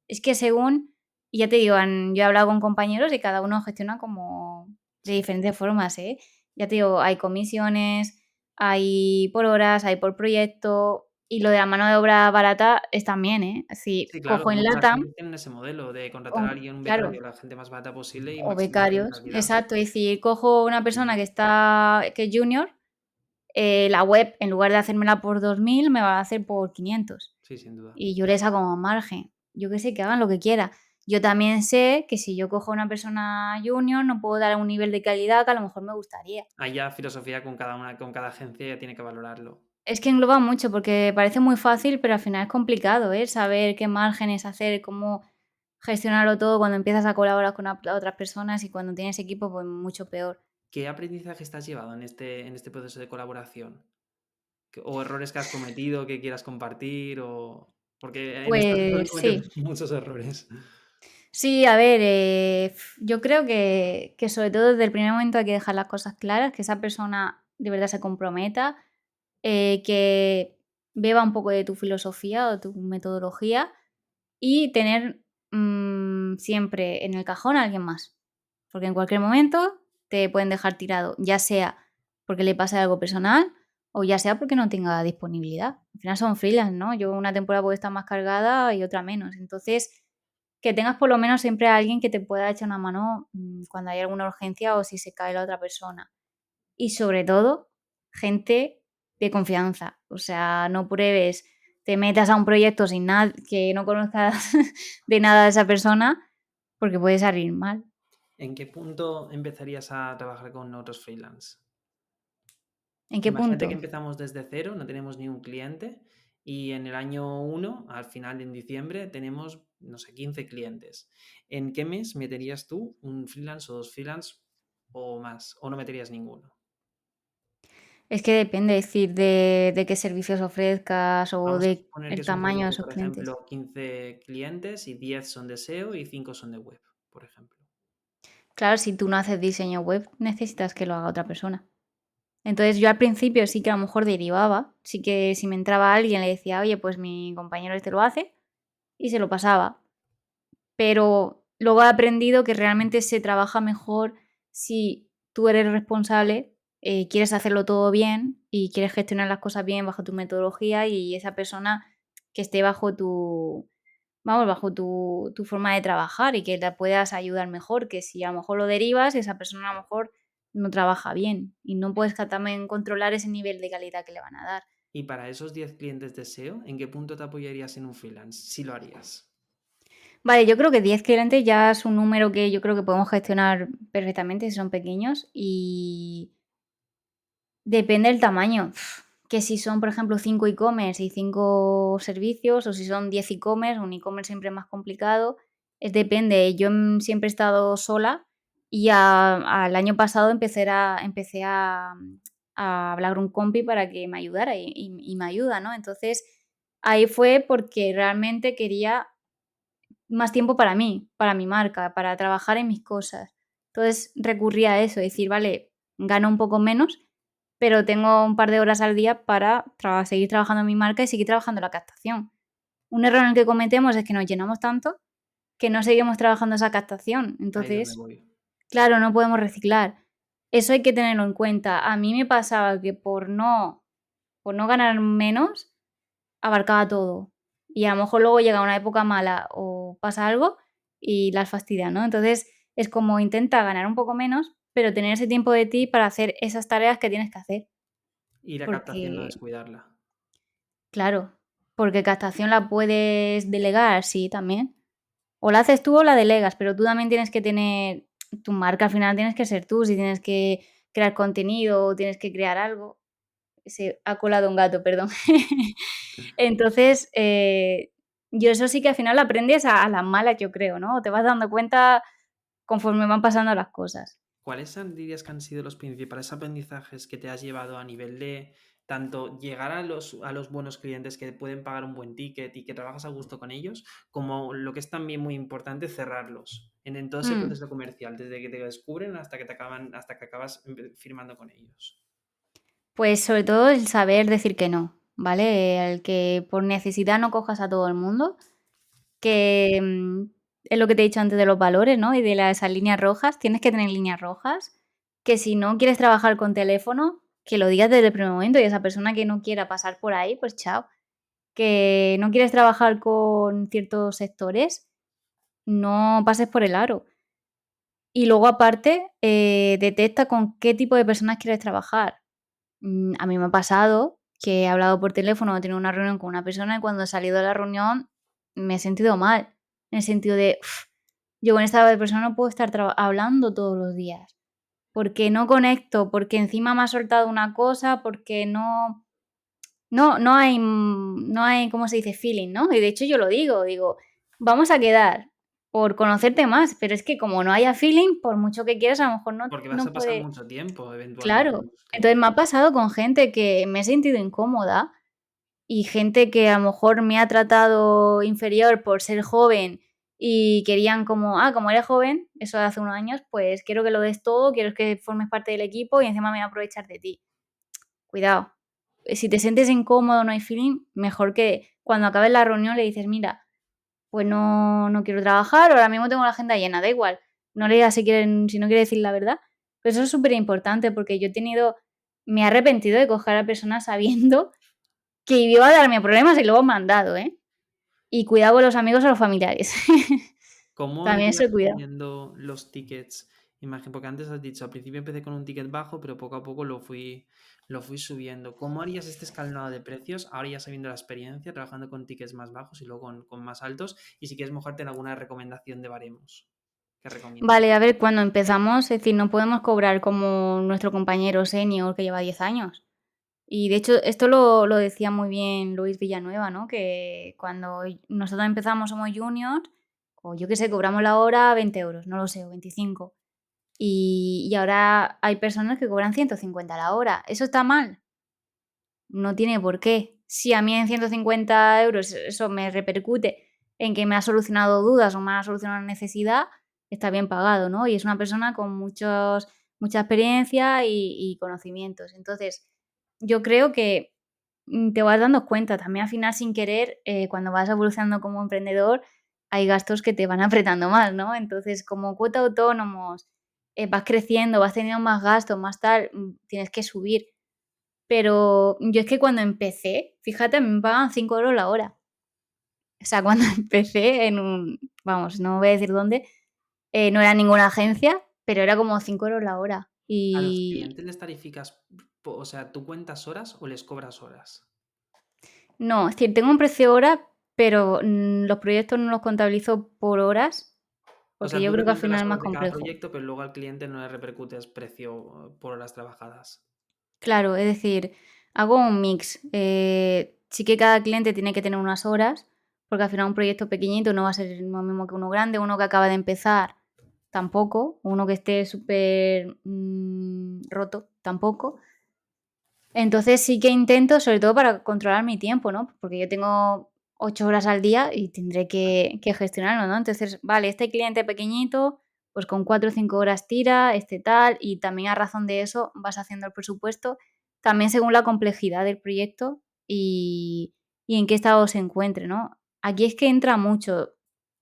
A: Es que según, y ya te digo, yo he hablado con compañeros y cada uno gestiona como de
B: Sí.
A: diferentes formas, ¿eh? Ya te digo, hay comisiones, hay por horas, hay por proyecto, y lo de la mano de obra barata es también, ¿eh? Si
B: Sí, claro,
A: cojo en
B: muchas
A: LATAM,
B: agencias tienen ese modelo de contratar a
A: con
B: alguien, un
A: claro,
B: becario, la gente más barata posible y
A: o
B: maximizar la
A: becarios,
B: calidad.
A: exacto, es decir, cojo una persona
B: Ujú.
A: que es junior, la web, en lugar de hacérmela por 2.000 me va a hacer por 500.
B: Sí, sin duda.
A: Y yo le saco más margen. Yo qué sé, que hagan lo que quieran. Yo también sé que si yo cojo a una persona junior no puedo dar un nivel de calidad que a lo mejor me gustaría.
B: Hay ya filosofía con cada una, con cada agencia ya tiene que valorarlo.
A: Es que engloba mucho porque parece muy fácil, pero al final es complicado, ¿eh? Saber qué márgenes hacer, cómo gestionarlo todo cuando empiezas a colaborar con otras personas y cuando tienes equipo, pues mucho peor.
B: ¿Qué aprendizaje estás llevado en este proceso de colaboración? ¿O errores que has cometido que quieras compartir? O... Porque en este sector
A: Pues
B: cometemos
A: sí.
B: muchos errores.
A: Sí, a ver, yo creo que sobre todo desde el primer momento hay que dejar las cosas claras, que esa persona de verdad se comprometa, que beba un poco de tu filosofía o tu metodología y tener siempre en el cajón a alguien más. Porque en cualquier momento te pueden dejar tirado, ya sea porque le pase algo personal o ya sea porque no tenga disponibilidad. Al final son freelance, ¿no? Yo una temporada puedo estar más cargada y otra menos. Entonces, que tengas por lo menos siempre a alguien que te pueda echar una mano cuando hay alguna urgencia o si se cae la otra persona. Y sobre todo, gente de confianza. O sea, no pruebes, te metas a un proyecto sin nada, que no conozcas de nada a esa persona, porque puede salir mal.
B: ¿En qué punto empezarías a trabajar con otros freelance?
A: ¿En qué
B: Imagínate
A: punto?
B: que empezamos desde cero, no tenemos ni un cliente y en el año uno, al final en diciembre, tenemos, no sé, 15 clientes. ¿En qué mes meterías tú un freelance o dos freelance o más? ¿O no meterías ninguno?
A: Es que depende, es decir, de qué servicios ofrezcas o
B: Vamos a
A: de
B: suponer que
A: el
B: es un
A: tamaño de
B: proyecto,
A: esos
B: por
A: clientes.
B: ejemplo, 15 clientes y 10 son de SEO y 5 son de web, por ejemplo.
A: Claro, si tú no haces diseño web, necesitas que lo haga otra persona. Entonces yo al principio sí que a lo mejor derivaba, sí que si me entraba alguien le decía, oye, pues mi compañero este lo hace y se lo pasaba. Pero luego he aprendido que realmente se trabaja mejor si tú eres responsable, quieres hacerlo todo bien y quieres gestionar las cosas bien bajo tu metodología y esa persona que esté bajo tu, vamos, bajo tu forma de trabajar y que la puedas ayudar mejor, que si a lo mejor lo derivas, esa persona a lo mejor no trabaja bien y no puedes también controlar ese nivel de calidad que le van a dar.
B: Y para esos 10 clientes de SEO, ¿en qué punto te apoyarías en un freelance? Si lo harías.
A: Vale, yo creo que 10 clientes ya es un número que yo creo que podemos gestionar perfectamente si son pequeños y depende del tamaño. Que si son, por ejemplo, 5 e-commerce y 5 servicios, o si son 10 e-commerce, un e-commerce siempre es más complicado. Depende. Yo siempre he estado sola y al año pasado empecé a hablar con un compi para que me ayudara y me ayuda, ¿no? Entonces ahí fue porque realmente quería más tiempo para mí, para mi marca, para trabajar en mis cosas. Entonces recurrí a eso, decir, vale, gano un poco menos, pero tengo un par de horas al día para seguir trabajando en mi marca y seguir trabajando en la captación. Un error en el que cometemos es que nos llenamos tanto que no seguimos trabajando esa captación.
B: Ahí es donde
A: Entonces,
B: voy.
A: claro, no podemos reciclar. Eso hay que tenerlo en cuenta. A mí me pasaba que por no ganar menos, abarcaba todo. Y a lo mejor luego llega una época mala o pasa algo y las fastidia, ¿no? Entonces es como intenta ganar un poco menos, pero tener ese tiempo de ti para hacer esas tareas que tienes que hacer.
B: Y la captación no
A: Porque,
B: descuidarla.
A: claro, porque captación la puedes delegar, sí, también. O la haces tú o la delegas, pero tú también tienes que tener tu marca, al final tienes que ser tú, si tienes que crear contenido o tienes que crear algo. Se ha colado un gato, perdón. Entonces, yo eso sí que al final lo aprendes a las malas, yo creo, ¿no? Te vas dando cuenta conforme van pasando las cosas.
B: dirías que han sido los principales aprendizajes que te has llevado a nivel de tanto llegar a los buenos clientes que pueden pagar un buen ticket y que trabajas a gusto con ellos, como lo que es también muy importante, cerrarlos en todo ese
A: Mm.
B: proceso comercial, desde que te descubren hasta que hasta que acabas firmando con ellos?
A: Pues sobre todo el saber decir que no, ¿vale? El que por necesidad no cojas a todo el mundo, que, es lo que te he dicho antes de los valores, ¿no? Y de esas líneas rojas, tienes que tener líneas rojas, que si no quieres trabajar con teléfono, que lo digas desde el primer momento y esa persona que no quiera pasar por ahí, pues chao. Que no quieres trabajar con ciertos sectores, no pases por el aro. Y luego aparte, detecta con qué tipo de personas quieres trabajar. A mí me ha pasado que he hablado por teléfono, he tenido una reunión con una persona y cuando he salido de la reunión me he sentido mal, en el sentido de, yo con esta persona no puedo estar hablando todos los días, porque no conecto, porque encima me ha soltado una cosa, porque no hay, ¿cómo se dice? Feeling, ¿no? Y de hecho yo lo digo, vamos a quedar por conocerte más, pero es que como no haya feeling, por mucho que quieras, a lo mejor
B: Porque vas
A: no
B: a pasar
A: puede.
B: mucho tiempo eventualmente
A: Claro.
B: con tus
A: Entonces me ha
B: clientes.
A: pasado con gente que me he sentido incómoda y gente que a lo mejor me ha tratado inferior por ser joven y querían como, como eres joven, eso de hace unos años, pues quiero que lo des todo, quiero que formes parte del equipo y encima me voy a aprovechar de ti. Cuidado. Si te sientes incómodo, no hay feeling, mejor que cuando acabes la reunión le dices, mira, pues no quiero trabajar, ahora mismo tengo la agenda llena, da igual. No le digas si no quiere decir la verdad. Pero eso es súper importante porque me he arrepentido de coger a personas sabiendo que iba a darme problemas y luego me han dado, ¿eh? Y cuidado con los amigos o los familiares.
B: ¿Cómo
A: También
B: irías
A: eso cuidado.
B: subiendo los tickets? Porque antes has dicho, al principio empecé con un ticket bajo, pero poco a poco lo fui subiendo. ¿Cómo harías este escalonado de precios? Ahora ya sabiendo la experiencia, trabajando con tickets más bajos y luego con más altos. Y si quieres mojarte en alguna recomendación de baremos, ¿qué recomiendas?
A: Vale, a ver, cuando empezamos, es decir, no podemos cobrar como nuestro compañero senior que lleva 10 años. Y de hecho, esto lo decía muy bien Luis Villanueva, ¿no? Que cuando nosotros empezamos somos juniors, o yo qué sé, cobramos la hora 20 euros, no lo sé, o 25. Y ahora hay personas que cobran 150 la hora. ¿Eso está mal? No tiene por qué. Si a mí en 150 euros eso me repercute en que me ha solucionado dudas o me ha solucionado una necesidad, está bien pagado, ¿no? Y es una persona con mucha experiencia y conocimientos. Entonces, yo creo que te vas dando cuenta también al final sin querer, cuando vas evolucionando como emprendedor, hay gastos que te van apretando más, ¿no? Entonces, como cuota de autónomos, vas creciendo, vas teniendo más gastos, más tal, tienes que subir. Pero yo es que cuando empecé, fíjate, a mí me pagaban 5 euros la hora. O sea, cuando empecé vamos, no voy a decir dónde, no era ninguna agencia, pero era como 5 euros la hora.
B: ¿A los
A: Y
B: clientes les tarificas, o sea, tú cuentas horas o les cobras horas?
A: no, es decir, tengo un precio hora, pero, los proyectos no los contabilizo por horas,
B: O
A: porque
B: sea,
A: yo
B: tú
A: creo que al
B: recoges
A: final
B: las
A: es más
B: horas de cada
A: complejo.
B: proyecto, pero luego al cliente no le repercutes precio por horas trabajadas.
A: Claro, es decir, hago un mix. Sí que cada cliente tiene que tener unas horas, porque al final un proyecto pequeñito no va a ser lo mismo que uno grande, uno que acaba de empezar tampoco, uno que esté súper roto tampoco. Entonces sí que intento, sobre todo para controlar mi tiempo, ¿no? Porque yo tengo 8 horas al día y tendré que gestionarlo, ¿no? Entonces, vale, este cliente pequeñito, pues con 4 o 5 horas tira, este tal, y también a razón de eso vas haciendo el presupuesto, también según la complejidad del proyecto y en qué estado se encuentre, ¿no? Aquí es que entra mucho.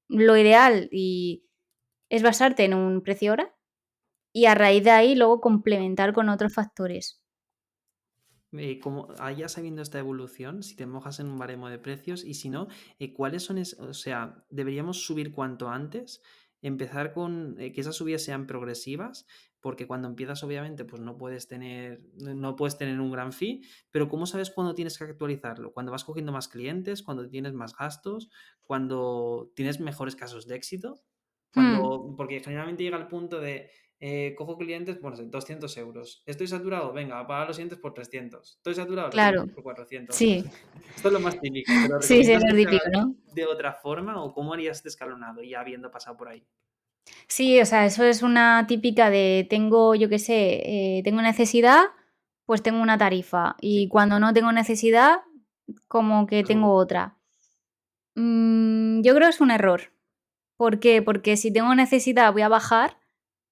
A: Lo ideal es basarte en un precio hora y a raíz de ahí luego complementar con otros factores.
B: Como ya sabiendo esta evolución, si te mojas en un baremo de precios y si no, ¿cuáles son, o sea, deberíamos subir cuanto antes, empezar con que esas subidas sean progresivas, porque cuando empiezas obviamente pues no puedes tener un gran fee, pero ¿cómo sabes cuándo tienes que actualizarlo? Cuando vas cogiendo más clientes, cuando tienes más gastos, cuando tienes mejores casos de éxito,
A: Mm,
B: porque generalmente llega el punto de cojo clientes por 200 euros. ¿Estoy saturado? Venga, a pagar los siguientes por 300. ¿Estoy saturado? Los
A: claro.
B: siguientes por 400.
A: Sí,
B: Esto es lo más típico, pero
A: sí, sí,
B: ¿recomiendas
A: eso
B: que
A: es
B: se haga
A: típico, ¿no?
B: de otra forma o cómo harías este escalonado ya habiendo pasado por ahí?
A: Sí, o sea, eso es una típica de tengo, yo qué sé, tengo necesidad, pues tengo una tarifa. Y
B: Sí,
A: cuando no tengo necesidad, como que
B: algo.
A: tengo otra. Yo creo que es un error. ¿Por qué? Porque si tengo necesidad voy a bajar,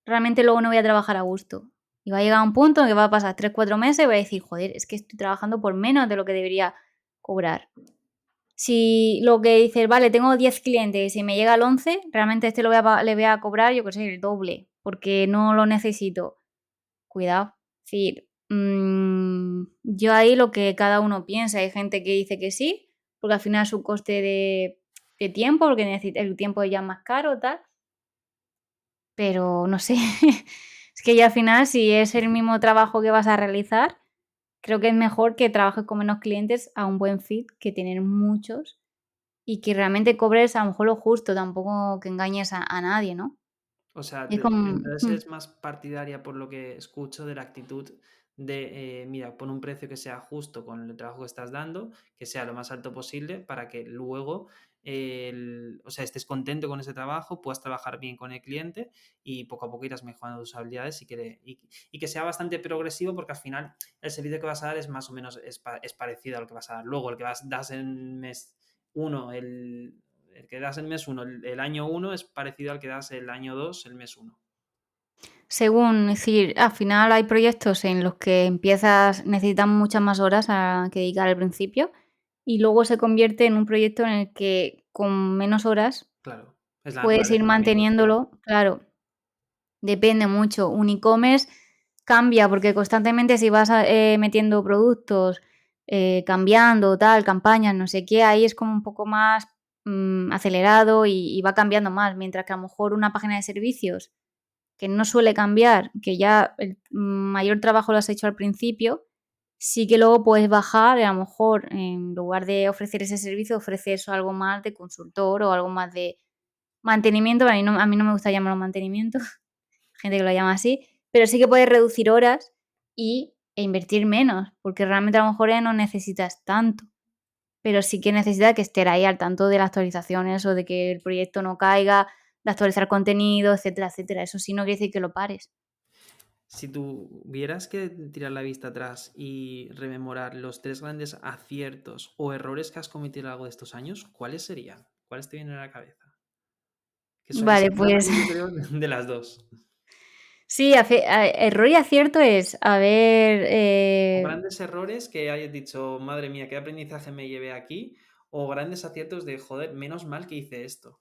A: realmente luego no voy a trabajar a gusto. Y va a llegar un punto en que va a pasar 3 4 meses y voy a decir: "Joder, es que estoy trabajando por menos de lo que debería cobrar". Si lo que dices: "Vale, tengo 10 clientes y me llega el 11 realmente este lo voy a le voy a cobrar, yo qué sé, el doble, porque no lo necesito". Cuidado. Es decir, yo ahí lo que cada uno piensa. Hay gente que dice que sí, porque al final es un coste de tiempo, porque el tiempo ya es más caro, tal, pero no sé. Es que ya al final, si es el mismo trabajo que vas a realizar, creo que es mejor que trabajes con menos clientes a un buen fit que tener muchos y que realmente cobres a lo mejor lo justo, tampoco que engañes a nadie, ¿no?
B: O sea,
A: Es como
B: entonces es más partidaria, por lo que escucho, de la actitud de, mira, pon un precio que sea justo con el trabajo que estás dando, que sea lo más alto posible para que luego, o sea, estés contento con ese trabajo, puedas trabajar bien con el cliente y poco a poco irás mejorando tus habilidades y que sea bastante progresivo porque al final el servicio que vas a dar es más o menos es parecido al que vas a dar. Luego, el que das en mes uno, el que das el mes uno, el año uno es parecido al que das el año 2 el mes uno.
A: según, es decir, al final hay proyectos en los que necesitan muchas más horas que dedicar al principio y luego se convierte en un proyecto en el que con menos horas
B: Claro, es la
A: puedes ir
B: naturaleza también del trabajo.
A: manteniéndolo. Claro, depende mucho. Un e-commerce cambia porque constantemente si vas metiendo productos, cambiando, tal, campañas, no sé qué, ahí es como un poco más acelerado y va cambiando más, mientras que a lo mejor una página de servicios que no suele cambiar, que ya el mayor trabajo lo has hecho al principio, sí que luego puedes bajar y a lo mejor en lugar de ofrecer ese servicio, ofreces algo más de consultor o algo más de mantenimiento. A mí no me gusta llamarlo mantenimiento, gente que lo llama así, pero sí que puedes reducir horas e invertir menos, porque realmente a lo mejor ya no necesitas tanto, pero sí que necesitas que estés ahí al tanto de las actualizaciones o de que el proyecto no caiga, de actualizar contenido, etcétera, etcétera. Eso sí no quiere decir que lo pares.
B: Si tuvieras que tirar la vista atrás y rememorar los tres grandes aciertos o errores que has cometido a lo largo de estos años, ¿cuáles serían? ¿Cuáles te vienen a la cabeza? Que
A: Vale,
B: se puede
A: pues
B: aprender, yo creo, de las dos.
A: sí, error y acierto es haber,
B: O grandes errores que hayas dicho, madre mía, qué aprendizaje me llevé aquí, o grandes aciertos de, joder, menos mal que hice esto.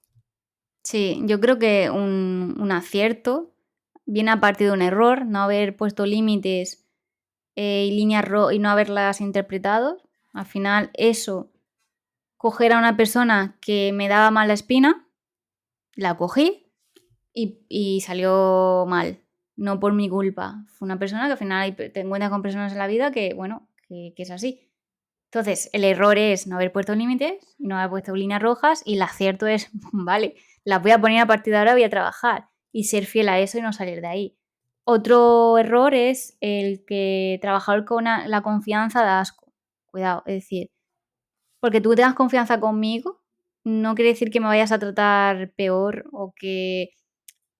A: sí, yo creo que un acierto viene a partir de un error, no haber puesto límites, y líneas y no haberlas interpretado. Al final eso, coger a una persona que me daba mala espina, la cogí y salió mal, no por mi culpa. Fue una persona que al final te encuentras con personas en la vida que, bueno, que es así. Entonces, el error es no haber puesto límites, no haber puesto líneas rojas y el acierto es, vale, las voy a poner a partir de ahora, voy a trabajar y ser fiel a eso y no salir de ahí. Otro error es el que trabajador con la confianza da asco. Cuidado, es decir, porque tú tengas confianza conmigo, no quiere decir que me vayas a tratar peor o que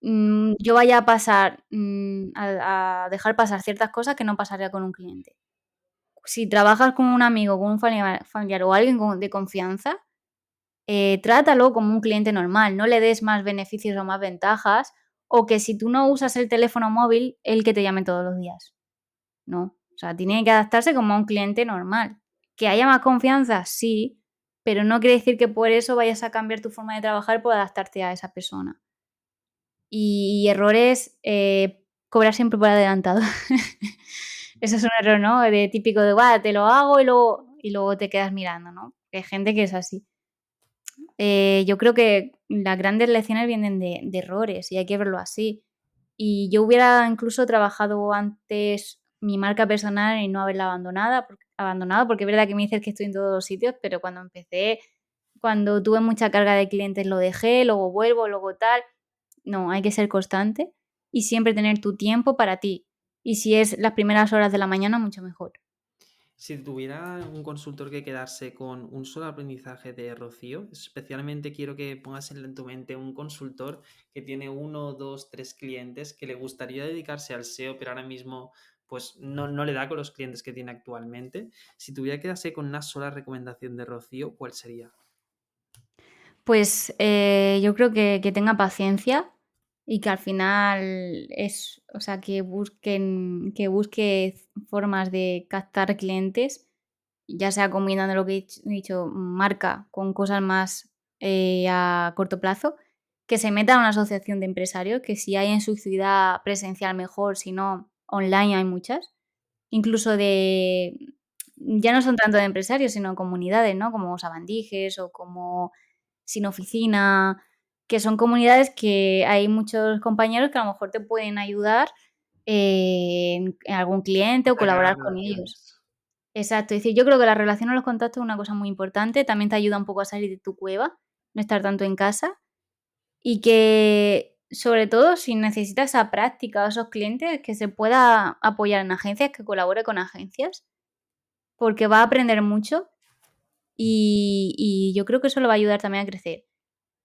A: yo vaya a pasar, a dejar pasar ciertas cosas que no pasaría con un cliente. Si trabajas con un amigo, con un familiar o alguien de confianza, trátalo como un cliente normal, no le des más beneficios o más ventajas, o que si tú no usas el teléfono móvil, él que te llame todos los días. No, o sea, tiene que adaptarse como a un cliente normal. ¿Que haya más confianza? Sí, pero no quiere decir que por eso vayas a cambiar tu forma de trabajar por adaptarte a esa persona. Y errores, cobrar siempre por adelantado. Eso es un error, ¿no? De típico de, te lo hago y luego te quedas mirando, ¿no? Hay gente que es así. Yo creo que las grandes lecciones vienen de errores y hay que verlo así. Y yo hubiera incluso trabajado antes mi marca personal y no haberla abandonado, porque es verdad que me dices que estoy en todos los sitios, pero cuando empecé, cuando tuve mucha carga de clientes lo dejé, luego vuelvo, luego tal. No, hay que ser constante y siempre tener tu tiempo para ti. Y si es las primeras horas de la mañana, mucho mejor.
B: Si tuviera un consultor que quedarse con un solo aprendizaje de Rocío, especialmente quiero que pongas en tu mente un consultor que tiene uno, dos, tres clientes que le gustaría dedicarse al SEO, pero ahora mismo pues no le da con los clientes que tiene actualmente. Si tuviera que quedarse con una sola recomendación de Rocío, ¿cuál sería?
A: Pues, yo creo que tenga paciencia y que al final es o sea, que busque formas de captar clientes, ya sea combinando lo que he dicho, marca con cosas más, a corto plazo, que se meta en una asociación de empresarios, que si hay en su ciudad presencial mejor, si no, online hay muchas. Incluso ya no son tanto de empresarios, sino comunidades, ¿no? Como Sabandijes o como Sin Oficina, que son comunidades que hay muchos compañeros que a lo mejor te pueden ayudar en algún cliente o
B: A crear
A: colaborar con ellos.
B: relaciones.
A: Exacto, es decir, yo creo que la relación o los contactos es una cosa muy importante, también te ayuda un poco a salir de tu cueva, no estar tanto en casa y que, sobre todo, si necesitas esa práctica o esos clientes, que se pueda apoyar en agencias, que colabore con agencias, porque va a aprender mucho y yo creo que eso le va a ayudar también a crecer.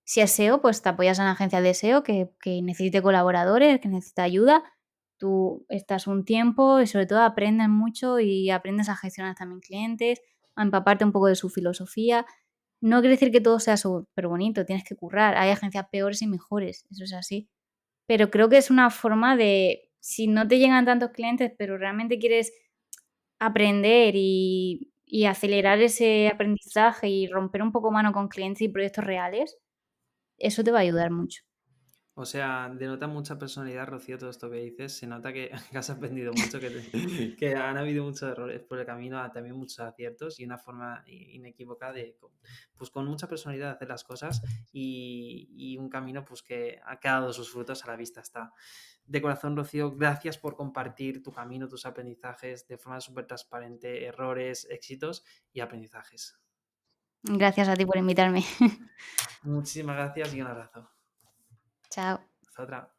A: Si es SEO, pues te apoyas en agencias de SEO que necesite colaboradores, que necesita ayuda. Tú estás un tiempo y sobre todo aprendes mucho y aprendes a gestionar también clientes, a empaparte un poco de su filosofía. No quiere decir que todo sea súper bonito, tienes que currar. Hay agencias peores y mejores, eso es así. Pero creo que es una forma de, si no te llegan tantos clientes, pero realmente quieres aprender y acelerar ese aprendizaje y romper un poco mano con clientes y proyectos reales, eso te va a ayudar mucho.
B: O sea, denota mucha personalidad, Rocío, todo esto que dices. Se nota que, que has aprendido mucho, que han habido muchos errores por el camino, también muchos aciertos y una forma inequívoca de, pues con mucha personalidad de hacer las cosas y un camino pues que ha dado sus frutos a la vista está. De corazón, Rocío, gracias por compartir tu camino, tus aprendizajes de forma súper transparente, errores, éxitos y aprendizajes.
A: Gracias a ti por invitarme.
B: Muchísimas gracias y un abrazo.
A: Chao.
B: Hasta otra.